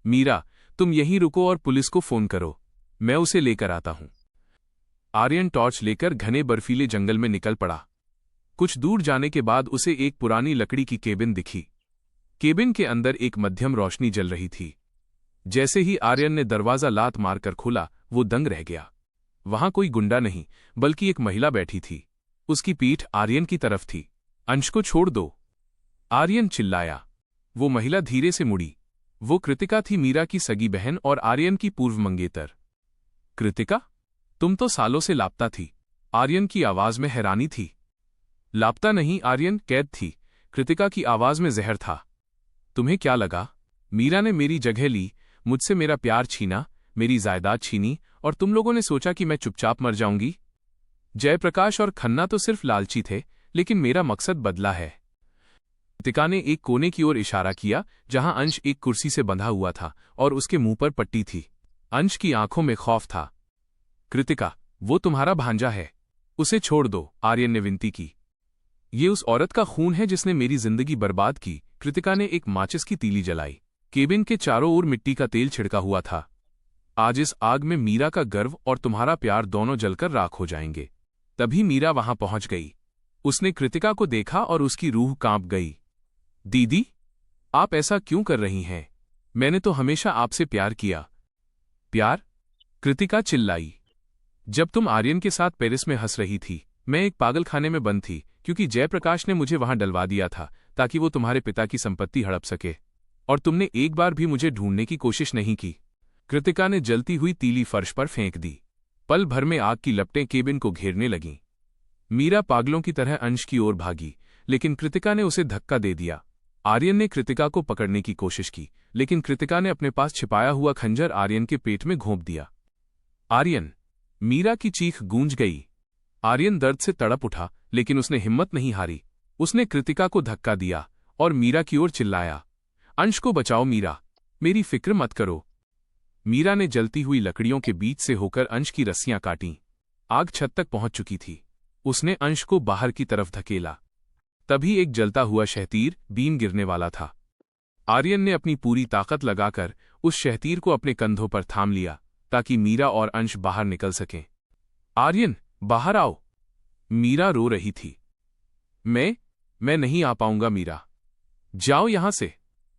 मीरा, तुम यहीं रुको और पुलिस को फोन करो, मैं उसे लेकर आता हूं। आर्यन टॉर्च लेकर घने बर्फीले जंगल में निकल पड़ा। कुछ दूर जाने के बाद उसे एक पुरानी लकड़ी की केबिन दिखी। केबिन के अंदर एक मध्यम रोशनी जल रही थी। जैसे ही आर्यन ने दरवाजा लात मारकर खोला, वो दंग रह गया। वहां कोई गुंडा नहीं, बल्कि एक महिला बैठी थी। उसकी पीठ आर्यन की तरफ थी। अंश को छोड़ दो, आर्यन चिल्लाया। वो महिला धीरे से मुड़ी। वो कृतिका थी, मीरा की सगी बहन और आर्यन की पूर्व मंगेतर। कृतिका, तुम तो सालों से लापता थी। आर्यन की आवाज में हैरानी थी। लापता नहीं आर्यन, कैद थी। कृतिका की आवाज में जहर था। तुम्हें क्या लगा? मीरा ने मेरी जगह ली, मुझसे मेरा प्यार छीना, मेरी जायदाद छीनी, और तुम लोगों ने सोचा कि मैं चुपचाप मर जाऊंगी। जयप्रकाश और खन्ना तो सिर्फ लालची थे, लेकिन मेरा मकसद बदला है। कृतिका ने एक कोने की ओर इशारा किया, जहां अंश एक कुर्सी से बंधा हुआ था और उसके मुंह पर पट्टी थी। अंश की आंखों में खौफ था। कृतिका, वो तुम्हारा भांजा है, उसे छोड़ दो, आर्यन ने विनती की। ये उस औरत का खून है जिसने मेरी जिंदगी बर्बाद की। कृतिका ने एक माचिस की तीली जलाई। केबिन के चारों ओर मिट्टी का तेल छिड़का हुआ था। आज इस आग में मीरा का गर्व और तुम्हारा प्यार दोनों जलकर राख हो जाएंगे। तभी मीरा वहां पहुंच गई। उसने कृतिका को देखा और उसकी रूह कांप गई। दीदी, आप ऐसा क्यों कर रही हैं? मैंने तो हमेशा आपसे प्यार किया। प्यार? कृतिका चिल्लाई। जब तुम आर्यन के साथ पेरिस में हंस रही थी, मैं एक पागलखाने में बंद थी, क्योंकि जयप्रकाश ने मुझे वहां डलवा दिया था ताकि वो तुम्हारे पिता की संपत्ति हड़प सके, और तुमने एक बार भी मुझे ढूंढने की कोशिश नहीं की। कृतिका ने जलती हुई तीली फर्श पर फेंक दी। पल भर में आग की लपटें केबिन को घेरने लगीं। मीरा पागलों की तरह अंश की ओर भागी, लेकिन कृतिका ने उसे धक्का दे दिया। आर्यन ने कृतिका को पकड़ने की कोशिश की, लेकिन कृतिका ने अपने पास छिपाया हुआ खंजर आर्यन के पेट में घोंप दिया। आर्यन! मीरा की चीख गूंज गई। आर्यन दर्द से तड़प उठा, लेकिन उसने हिम्मत नहीं हारी। उसने कृतिका को धक्का दिया और मीरा की ओर चिल्लाया, अंश को बचाओ मीरा, मेरी फिक्र मत करो। मीरा ने जलती हुई लकड़ियों के बीच से होकर अंश की रस्सियां काटीं। आग छत तक पहुंच चुकी थी। उसने अंश को बाहर की तरफ धकेला। तभी एक जलता हुआ शहतीर बीम गिरने वाला था। आर्यन ने अपनी पूरी ताकत लगाकर उस शहतीर को अपने कंधों पर थाम लिया, ताकि मीरा और अंश बाहर निकल सकें। आर्यन, बाहर आओ! मीरा रो रही थी। मैं नहीं आ पाऊंगा मीरा। जाओ यहां से।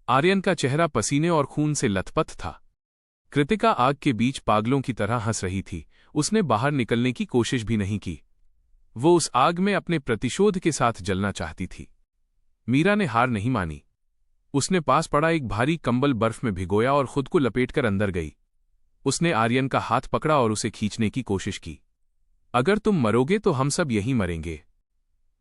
आर्यन का चेहरा पसीने और खून से लथपथ था। कृतिका आग के बीच पागलों की तरह हंस रही थी। उसने बाहर निकलने की कोशिश भी नहीं की। वो उस आग में अपने प्रतिशोध के साथ जलना चाहती थी। मीरा ने हार नहीं मानी। उसने पास पड़ा एक भारी कंबल बर्फ में भिगोया और खुद को लपेटकर अंदर गई। उसने आर्यन का हाथ पकड़ा और उसे खींचने की कोशिश की। अगर तुम मरोगे तो हम सब यहीं मरेंगे।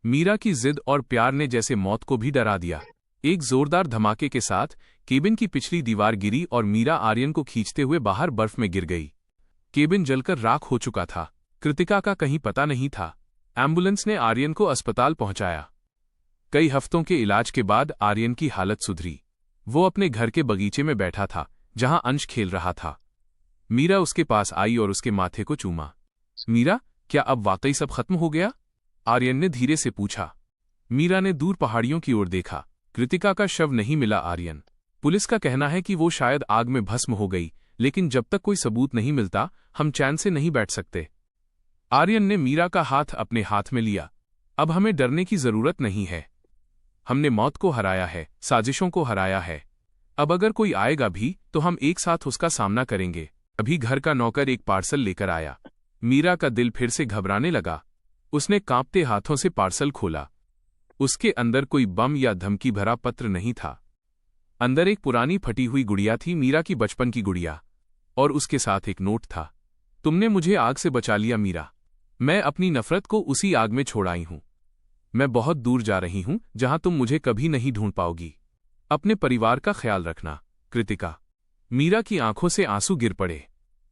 मीरा की जिद और प्यार ने जैसे मौत को भी डरा दिया। एक जोरदार धमाके के साथ केबिन की पिछली दीवार गिरी और मीरा आर्यन को खींचते हुए बाहर बर्फ में गिर गई। केबिन जलकर राख हो चुका था। कृतिका का कहीं पता नहीं था। एम्बुलेंस ने आर्यन को अस्पताल पहुंचाया। कई हफ्तों के इलाज के बाद आर्यन की हालत सुधरी। वो अपने घर के बगीचे में बैठा था, जहां अंश खेल रहा था। मीरा उसके पास आई और उसके माथे को चूमा। मीरा, क्या अब वाकई सब खत्म हो गया? आर्यन ने धीरे से पूछा। मीरा ने दूर पहाड़ियों की ओर देखा। कृतिका का शव नहीं मिला आर्यन। पुलिस का कहना है कि वो शायद आग में भस्म हो गई, लेकिन जब तक कोई सबूत नहीं मिलता, हम चैन से नहीं बैठ सकते। आर्यन ने मीरा का हाथ अपने हाथ में लिया। अब हमें डरने की जरूरत नहीं है। हमने मौत को हराया है, साजिशों को हराया है। अब अगर कोई आएगा भी तो हम एक साथ उसका सामना करेंगे। अभी घर का नौकर एक पार्सल लेकर आया। मीरा का दिल फिर से घबराने लगा। उसने कांपते हाथों से पार्सल खोला। उसके अंदर कोई बम या धमकी भरा पत्र नहीं था। अंदर एक पुरानी फटी हुई गुड़िया थी, मीरा की बचपन की गुड़िया, और उसके साथ एक नोट था। तुमने मुझे आग से बचा लिया मीरा। मैं अपनी नफरत को उसी आग में छोड़ आई हूं। मैं बहुत दूर जा रही हूं जहां तुम मुझे कभी नहीं ढूंढ पाओगी। अपने परिवार का ख्याल रखना, कृतिका। मीरा की आंखों से आंसू गिर पड़े।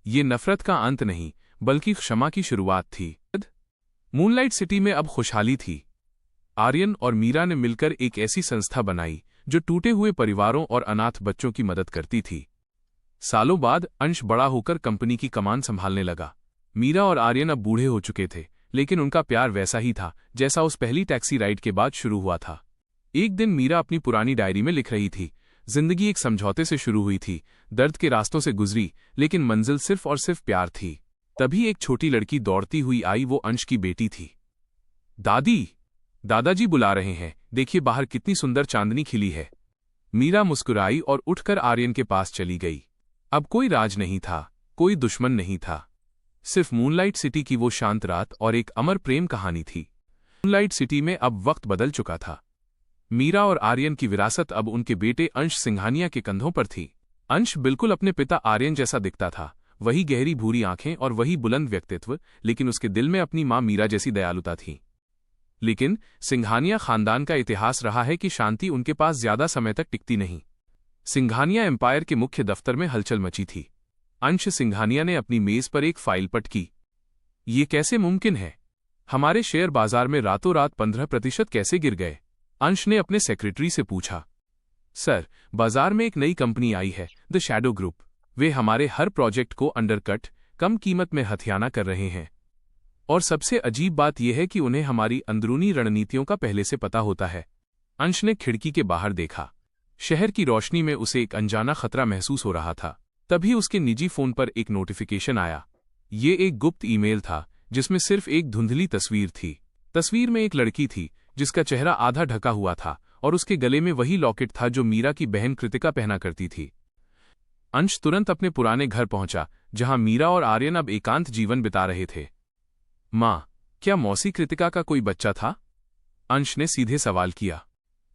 ये नफरत का अंत नहीं, बल्कि क्षमा की शुरुआत थी। मूनलाइट सिटी में अब खुशहाली थी। आर्यन और मीरा ने मिलकर एक ऐसी संस्था बनाई जो टूटे हुए परिवारों और अनाथ बच्चों की मदद करती थी। सालों बाद अंश बड़ा होकर कंपनी की कमान संभालने लगा। मीरा और आर्यन अब बूढ़े हो चुके थे, लेकिन उनका प्यार वैसा ही था जैसा उस पहली टैक्सी राइड के बाद शुरू हुआ था। एक दिन मीरा अपनी पुरानी डायरी में लिख रही थी, जिंदगी एक समझौते से शुरू हुई थी, दर्द के रास्तों से गुजरी, लेकिन मंजिल सिर्फ और सिर्फ प्यार थी। तभी एक छोटी लड़की दौड़ती हुई आई। वो अंश की बेटी थी। दादी, दादाजी बुला रहे हैं, देखिए बाहर कितनी सुंदर चांदनी खिली है। मीरा मुस्कुराई और उठकर आर्यन के पास चली गई। अब कोई राज नहीं था, कोई दुश्मन नहीं था, सिर्फ मूनलाइट सिटी की वो शांत रात और एक अमर प्रेम कहानी थी। मूनलाइट सिटी में अब वक्त बदल चुका था। मीरा और आर्यन की विरासत अब उनके बेटे अंश सिंघानिया के कंधों पर थी। अंश बिल्कुल अपने पिता आर्यन जैसा दिखता था, वही गहरी भूरी आंखें और वही बुलंद व्यक्तित्व, लेकिन उसके दिल में अपनी मां मीरा जैसी दयालुता थी। लेकिन सिंघानिया खानदान का इतिहास रहा है कि शांति उनके पास ज्यादा समय तक टिकती नहीं। सिंघानिया एम्पायर के मुख्य दफ्तर में हलचल मची थी। अंश सिंघानिया ने अपनी मेज पर एक फाइल पटकी। ये कैसे मुमकिन है? हमारे शेयर बाजार में रातों रात 15% कैसे गिर गए? अंश ने अपने सेक्रेटरी से पूछा। सर, बाजार में एक नई कंपनी आई है, द शैडो ग्रुप। वे हमारे हर प्रोजेक्ट को अंडरकट, कम कीमत में हथियाना कर रहे हैं। और सबसे अजीब बात यह है कि उन्हें हमारी अंदरूनी रणनीतियों का पहले से पता होता है। अंश ने खिड़की के बाहर देखा। शहर की रोशनी में उसे एक अनजाना खतरा महसूस हो रहा था। तभी उसके निजी फोन पर एक नोटिफिकेशन आया। ये एक गुप्त ईमेल था जिसमें सिर्फ एक धुंधली तस्वीर थी। तस्वीर में एक लड़की थी जिसका चेहरा आधा ढका हुआ था और उसके गले में वही लॉकेट था जो मीरा की बहन कृतिका पहना करती थी। अंश तुरंत अपने पुराने घर पहुंचा, जहां मीरा और आर्यन अब एकांत जीवन बिता रहे थे। मां, क्या मौसी कृतिका का कोई बच्चा था? अंश ने सीधे सवाल किया।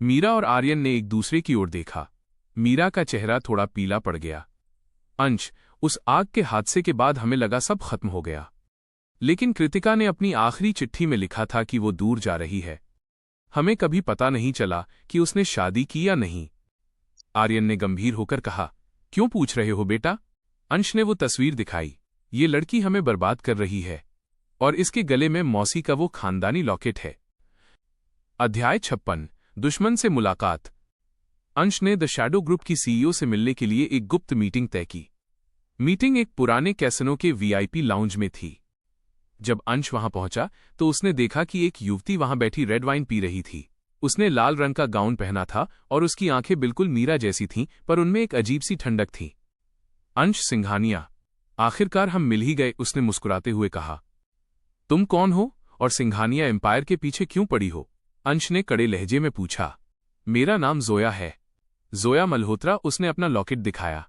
मीरा और आर्यन ने एक दूसरे की ओर देखा। मीरा का चेहरा थोड़ा पीला पड़ गया। अंश, उस आग के हादसे के बाद हमें लगा सब खत्म हो गया, लेकिन कृतिका ने अपनी आखिरी चिट्ठी में लिखा था कि वो दूर जा रही है। हमें कभी पता नहीं चला कि उसने शादी की या नहीं। आर्यन ने गंभीर होकर कहा। क्यों पूछ रहे हो बेटा? अंश ने वो तस्वीर दिखाई। ये लड़की हमें बर्बाद कर रही है और इसके गले में मौसी का वो खानदानी लॉकेट है। अध्याय 56, दुश्मन से मुलाकात। अंश ने द शैडो ग्रुप की सीईओ से मिलने के लिए एक गुप्त मीटिंग तय की। मीटिंग एक पुराने कैसिनो के वीआईपी लाउंज में थी। जब अंश वहां पहुंचा तो उसने देखा कि एक युवती वहां बैठी रेड वाइन पी रही थी। उसने लाल रंग का गाउन पहना था और उसकी आंखें बिल्कुल मीरा जैसी थीं, पर उनमें एक अजीब सी ठंडक थी। अंश सिंघानिया, आखिरकार हम मिल ही गए, उसने मुस्कुराते हुए कहा। तुम कौन हो और सिंघानिया एम्पायर के पीछे क्यों पड़ी हो? अंश ने कड़े लहजे में पूछा। मेरा नाम जोया है, जोया मल्होत्रा, उसने अपना लॉकेट दिखाया।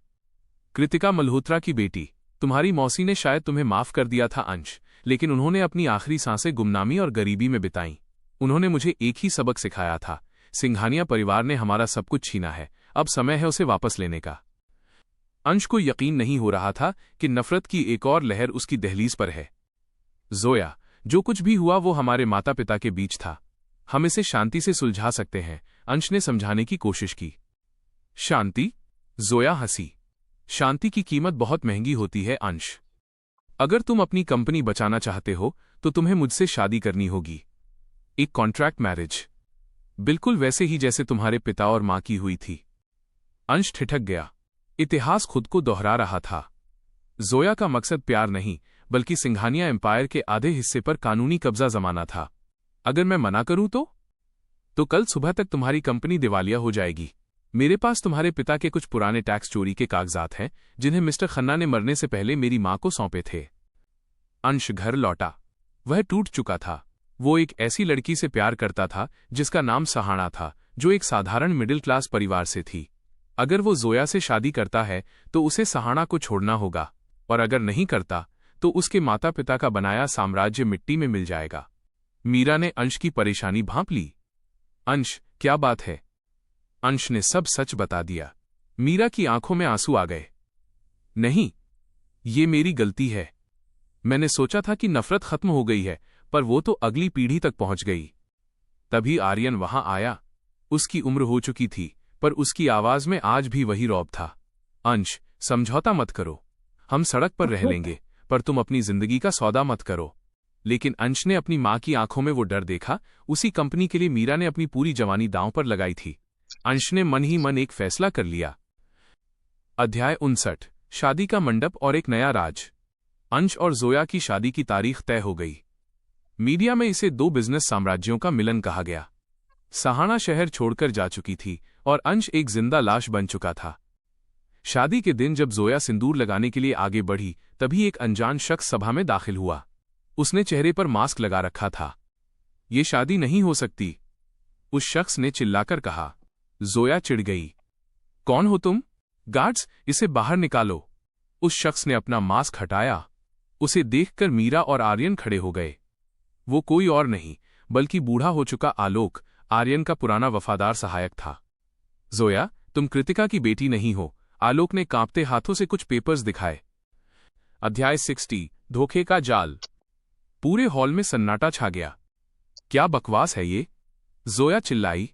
कृतिका मल्होत्रा की बेटी। तुम्हारी मौसी ने शायद तुम्हें माफ कर दिया था अंश, लेकिन उन्होंने अपनी आखिरी सांसें गुमनामी और गरीबी में बिताईं। उन्होंने मुझे एक ही सबक सिखाया था, सिंघानिया परिवार ने हमारा सब कुछ छीना है, अब समय है उसे वापस लेने का। अंश को यकीन नहीं हो रहा था कि नफरत की एक और लहर उसकी दहलीज पर है। जोया, जो कुछ भी हुआ वो हमारे माता पिता के बीच था, हम इसे शांति से सुलझा सकते हैं, अंश ने समझाने की कोशिश की। शांति? जोया हंसी। शांति की कीमत बहुत महंगी होती है अंश। अगर तुम अपनी कंपनी बचाना चाहते हो तो तुम्हें मुझसे शादी करनी होगी। एक कॉन्ट्रैक्ट मैरिज, बिल्कुल वैसे ही जैसे तुम्हारे पिता और मां की हुई थी। अंश ठिठक गया। इतिहास खुद को दोहरा रहा था। जोया का मकसद प्यार नहीं, बल्कि सिंघानिया एम्पायर के आधे हिस्से पर कानूनी कब्जा जमाना था। अगर मैं मना करूं तो कल सुबह तक तुम्हारी कंपनी दिवालिया हो जाएगी। मेरे पास तुम्हारे पिता के कुछ पुराने टैक्स चोरी के कागजात हैं, जिन्हें मिस्टर खन्ना ने मरने से पहले मेरी मां को सौंपे थे। अंश घर लौटा। वह टूट चुका था। वो एक ऐसी लड़की से प्यार करता था जिसका नाम सहाना था, जो एक साधारण मिडिल क्लास परिवार से थी। अगर वो जोया से शादी करता है तो उसे सहाना को छोड़ना होगा, और अगर नहीं करता तो उसके माता पिता का बनाया साम्राज्य मिट्टी में मिल जाएगा। मीरा ने अंश की परेशानी भांप ली। अंश, क्या बात है? अंश ने सब सच बता दिया। मीरा की आंखों में आंसू आ गए। नहीं, ये मेरी गलती है। मैंने सोचा था कि नफरत खत्म हो गई है, पर वो तो अगली पीढ़ी तक पहुंच गई। तभी आर्यन वहां आया। उसकी उम्र हो चुकी थी, पर उसकी आवाज में आज भी वही रौब था। अंश, समझौता मत करो। हम सड़क पर रह लेंगे, पर तुम अपनी जिंदगी का सौदा मत करो। लेकिन अंश ने अपनी मां की आंखों में वो डर देखा। उसी कंपनी के लिए मीरा ने अपनी पूरी जवानी दांव पर लगाई थी। अंश ने मन ही मन एक फैसला कर लिया। अध्याय 59, शादी का मंडप और एक नया राज। अंश और जोया की शादी की तारीख तय हो गई। मीडिया में इसे दो बिजनेस साम्राज्यों का मिलन कहा गया। सहाना शहर छोड़कर जा चुकी थी और अंश एक जिंदा लाश बन चुका था। शादी के दिन जब जोया सिंदूर लगाने के लिए आगे बढ़ी, तभी एक अनजान शख्स सभा में दाखिल हुआ। उसने चेहरे पर मास्क लगा रखा था। ये शादी नहीं हो सकती, उस शख्स ने चिल्लाकर कहा। जोया चिढ़ गई। कौन हो तुम? गार्ड्स, इसे बाहर निकालो। उस शख्स ने अपना मास्क हटाया। उसे देखकर मीरा और आर्यन खड़े हो गए। वो कोई और नहीं, बल्कि बूढ़ा हो चुका आलोक, आर्यन का पुराना वफादार सहायक था। जोया, तुम कृतिका की बेटी नहीं हो, आलोक ने कांपते हाथों से कुछ पेपर्स दिखाए। अध्याय 60, धोखे का जाल। पूरे हॉल में सन्नाटा छा गया। क्या बकवास है ये? जोया चिल्लाई।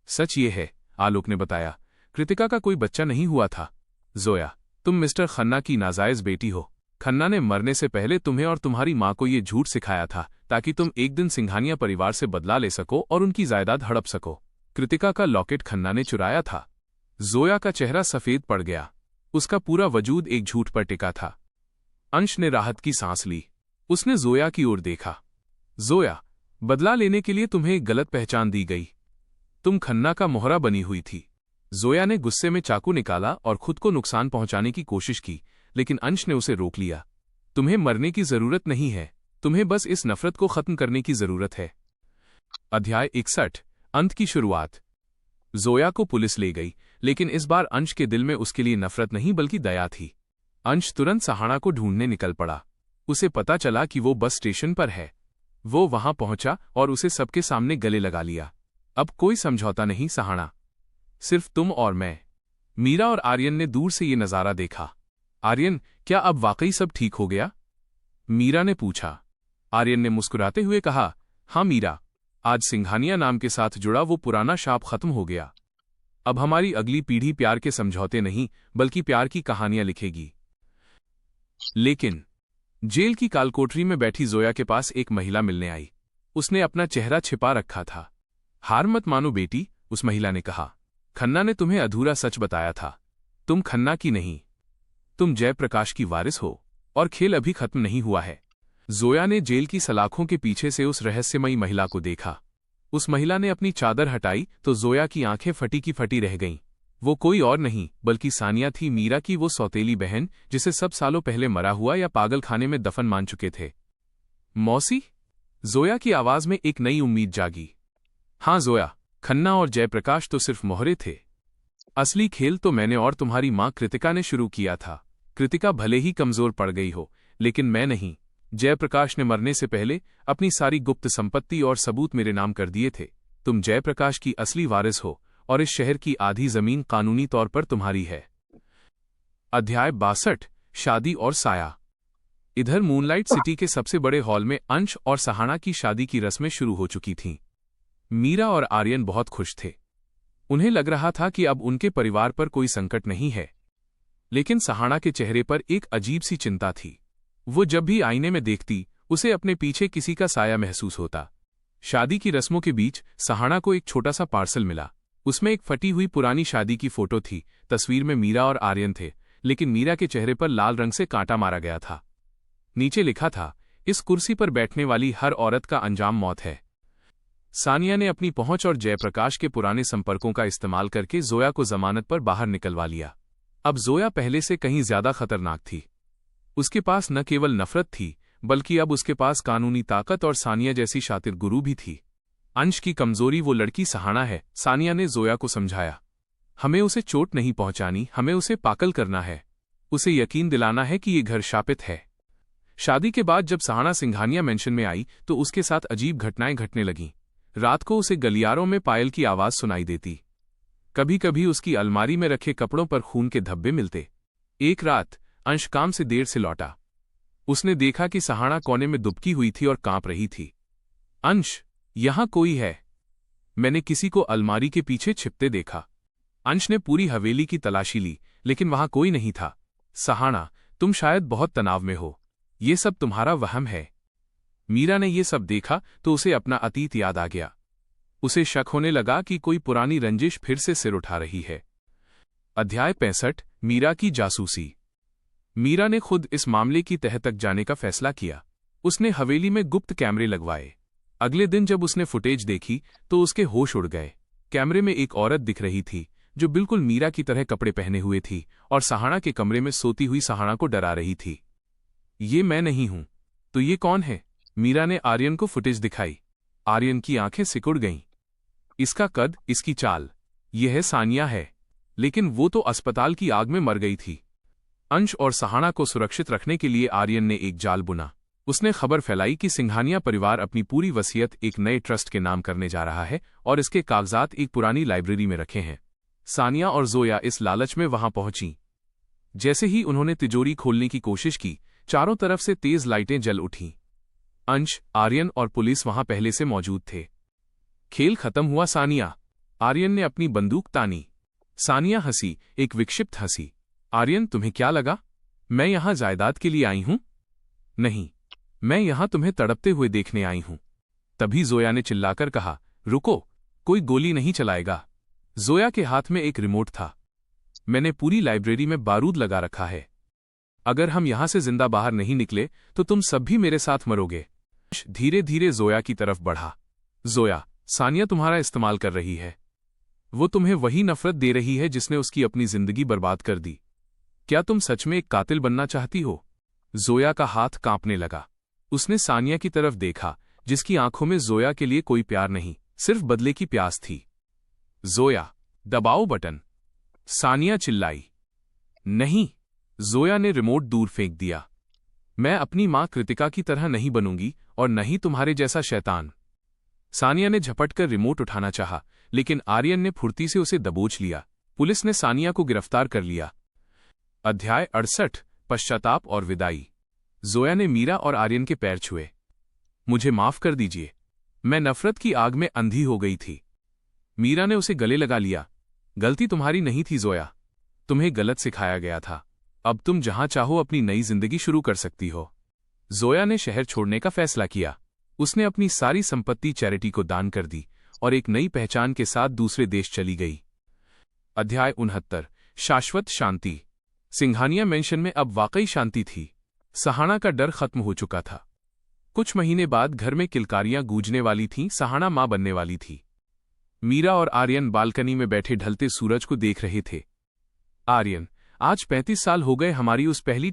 सच ये है, आलोक ने बताया। कृतिका का कोई बच्चा नहीं हुआ था। जोया, तुम मिस्टर खन्ना की नाजायज बेटी हो। खन्ना ने मरने से पहले तुम्हें और तुम्हारी मां को ये झूठ सिखाया था, ताकि तुम एक दिन सिंघानिया परिवार से बदला ले सको और उनकी जायदाद हड़प सको। कृतिका का लॉकेट खन्ना ने चुराया था। जोया का चेहरा सफेद पड़ गया। उसका पूरा वजूद एक झूठ पर टिका था। अंश ने राहत की सांस ली। उसने जोया की ओर देखा। जोया, बदला लेने के लिए तुम्हें एक गलत पहचान दी गई। तुम खन्ना का मोहरा बनी हुई थी। जोया ने गुस्से में चाकू निकाला और खुद को नुकसान पहुंचाने की कोशिश की, लेकिन अंश ने उसे रोक लिया। तुम्हें मरने की जरूरत नहीं है, तुम्हें बस इस नफरत को खत्म करने की जरूरत है। अध्याय 61, अंत की शुरुआत। जोया को पुलिस ले गई, लेकिन इस बार अंश के दिल में उसके लिए नफरत नहीं बल्कि दया थी। अंश तुरंत सहाना को ढूंढने निकल पड़ा। उसे पता चला कि वो बस स्टेशन पर है। वो वहां पहुंचा और उसे सबके सामने गले लगा लिया। अब कोई समझौता नहीं सहाना, सिर्फ तुम और मैं। मीरा और आर्यन ने दूर से ये नजारा देखा। आर्यन, क्या अब वाकई सब ठीक हो गया? मीरा ने पूछा। आर्यन ने मुस्कुराते हुए कहा, हाँ मीरा, आज सिंघानिया नाम के साथ जुड़ा वो पुराना शाप खत्म हो गया। अब हमारी अगली पीढ़ी प्यार के समझौते नहीं, बल्कि प्यार की कहानियां लिखेगी। लेकिन जेल की कालकोठरी में बैठी जोया के पास एक महिला मिलने आई। उसने अपना चेहरा छिपा रखा था। हार मत मानो बेटी, उस महिला ने कहा। खन्ना ने तुम्हें अधूरा सच बताया था। तुम खन्ना की नहीं, तुम जयप्रकाश की वारिस हो, और खेल अभी खत्म नहीं हुआ है। जोया ने जेल की सलाखों के पीछे से उस रहस्यमयी महिला को देखा। उस महिला ने अपनी चादर हटाई तो जोया की आंखें फटी की फटी रह गईं। वो कोई और नहीं बल्कि सानिया थी, मीरा की वो सौतेली बहन जिसे सब सालों पहले मरा हुआ या पागल खाने में दफन मान चुके थे। मौसी? जोया की आवाज में एक नई उम्मीद जागी। हाँ जोया, खन्ना और जयप्रकाश तो सिर्फ मोहरे थे। असली खेल तो मैंने और तुम्हारी मां कृतिका ने शुरू किया था। कृतिका भले ही कमजोर पड़ गई हो, लेकिन मैं नहीं। जयप्रकाश ने मरने से पहले अपनी सारी गुप्त संपत्ति और सबूत मेरे नाम कर दिए थे। तुम जयप्रकाश की असली वारिस हो और इस शहर की आधी जमीन कानूनी तौर पर तुम्हारी है। अध्याय 62, शादी और साया। इधर मूनलाइट सिटी के सबसे बड़े हॉल में अंश और सहाना की शादी की रस्में शुरू हो चुकी थीं। मीरा और आर्यन बहुत खुश थे। उन्हें लग रहा था कि अब उनके परिवार पर कोई संकट नहीं है। लेकिन सहाना के चेहरे पर एक अजीब सी चिंता थी। वो जब भी आईने में देखती, उसे अपने पीछे किसी का साया महसूस होता। शादी की रस्मों के बीच सहाना को एक छोटा सा पार्सल मिला। उसमें एक फटी हुई पुरानी शादी की फोटो थी। तस्वीर में मीरा और आर्यन थे, लेकिन मीरा के चेहरे पर लाल रंग से कांटा मारा गया था। नीचे लिखा था, इस कुर्सी पर बैठने वाली हर औरत का अंजाम मौत है। सानिया ने अपनी पहुंच और जयप्रकाश के पुराने संपर्कों का इस्तेमाल करके जोया को जमानत पर बाहर निकलवा लिया। अब जोया पहले से कहीं ज्यादा खतरनाक थी। उसके पास न केवल नफरत थी, बल्कि अब उसके पास कानूनी ताकत और सानिया जैसी शातिर गुरु भी थी। अंश की कमजोरी वो लड़की सहाना है, सानिया ने जोया को समझाया। हमें उसे चोट नहीं पहुंचानी, हमें उसे पागल करना है। उसे यकीन दिलाना है कि ये घर शापित है। शादी के बाद जब सहाना सिंघानिया मेंशन में आई तो उसके साथ अजीब घटनाएं घटने लगीं। रात को उसे गलियारों में पायल की आवाज सुनाई देती। कभी कभी उसकी अलमारी में रखे कपड़ों पर खून के धब्बे मिलते। एक रात अंश काम से देर से लौटा। उसने देखा कि सहाना कोने में दुबकी हुई थी और कांप रही थी। अंश, यहां कोई है। मैंने किसी को अलमारी के पीछे छिपते देखा। अंश ने पूरी हवेली की तलाशी ली, लेकिन वहां कोई नहीं था। सहाना, तुम शायद बहुत तनाव में हो। ये सब तुम्हारा वहम है। मीरा ने ये सब देखा तो उसे अपना अतीत याद आ गया। उसे शक होने लगा कि कोई पुरानी रंजिश फिर से सिर उठा रही है। अध्याय 65। मीरा की जासूसी। मीरा ने खुद इस मामले की तह तक जाने का फैसला किया। उसने हवेली में गुप्त कैमरे लगवाए। अगले दिन जब उसने फुटेज देखी तो उसके होश उड़ गए। कैमरे में एक औरत दिख रही थी जो बिल्कुल मीरा की तरह कपड़े पहने हुए थी और सहाना के कमरे में सोती हुई सहाना को डरा रही थी। ये मैं नहीं हूं। तो ये कौन है? मीरा ने आर्यन को फुटेज दिखाई। आर्यन की आंखें सिकुड़ गईं। इसका कद, इसकी चाल, यह है सानिया है। लेकिन वो तो अस्पताल की आग में मर गई थी। अंश और सहाना को सुरक्षित रखने के लिए आर्यन ने एक जाल बुना। उसने खबर फैलाई कि सिंघानिया परिवार अपनी पूरी वसीयत एक नए ट्रस्ट के नाम करने जा रहा है और इसके कागजात एक पुरानी लाइब्रेरी में रखे हैं। सानिया और जोया इस लालच में वहां पहुंची। जैसे ही उन्होंने तिजोरी खोलने की कोशिश की, चारों तरफ से तेज लाइटें जल उठीं। अंश, आर्यन और पुलिस वहां पहले से मौजूद थे। खेल खत्म हुआ सानिया। आर्यन ने अपनी बंदूक तानी। सानिया हंसी, एक विक्षिप्त हंसी। आर्यन, तुम्हें क्या लगा? मैं यहां जायदाद के लिए आई हूं? नहीं, मैं यहां तुम्हें तड़पते हुए देखने आई हूं। तभी जोया ने चिल्लाकर कहा, रुको, कोई गोली नहीं चलाएगा। जोया के हाथ में एक रिमोट था। मैंने पूरी लाइब्रेरी में बारूद लगा रखा है। अगर हम यहां से जिंदा बाहर नहीं निकले तो तुम सब भी मेरे साथ मरोगे। धीरे धीरे जोया की तरफ बढ़ा। जोया, सानिया तुम्हारा इस्तेमाल कर रही है। वो तुम्हें वही नफरत दे रही है जिसने उसकी अपनी जिंदगी बर्बाद कर दी। क्या तुम सच में एक कातिल बनना चाहती हो? जोया का हाथ कांपने लगा। उसने सानिया की तरफ देखा, जिसकी आंखों में जोया के लिए कोई प्यार नहीं, सिर्फ बदले की प्यास थी। जोया, दबाओ बटन। सानिया चिल्लाई। नहीं। जोया ने रिमोट दूर फेंक दिया। मैं अपनी मां कृतिका की तरह नहीं बनूंगी और न ही तुम्हारे जैसा शैतान। सानिया ने झपटकर रिमोट उठाना चाहा, लेकिन आर्यन ने फुर्ती से उसे दबोच लिया। पुलिस ने सानिया को गिरफ्तार कर लिया। अध्याय 68। पश्चाताप और विदाई। जोया ने मीरा और आर्यन के पैर छुए। मुझे माफ कर दीजिए, मैं नफरत की आग में अंधी हो गई थी। मीरा ने उसे गले लगा लिया। गलती तुम्हारी नहीं थी जोया, तुम्हें गलत सिखाया गया था। अब तुम जहां चाहो अपनी नई जिंदगी शुरू कर सकती हो। जोया ने शहर छोड़ने का फैसला किया। उसने अपनी सारी संपत्ति चैरिटी को दान कर दी और एक नई पहचान के साथ दूसरे देश चली गई। अध्याय 69। शाश्वत शांति। सिंघानिया मेंशन में अब वाकई शांति थी। सहाना का डर खत्म हो चुका था। कुछ महीने बाद घर में किलकारियां गूंजने वाली थीं। सहाना मां बनने वाली थी। मीरा और आर्यन बालकनी में बैठे ढलते सूरज को देख रहे थे। आर्यन, आज 35 साल हो गए हमारी उस पहली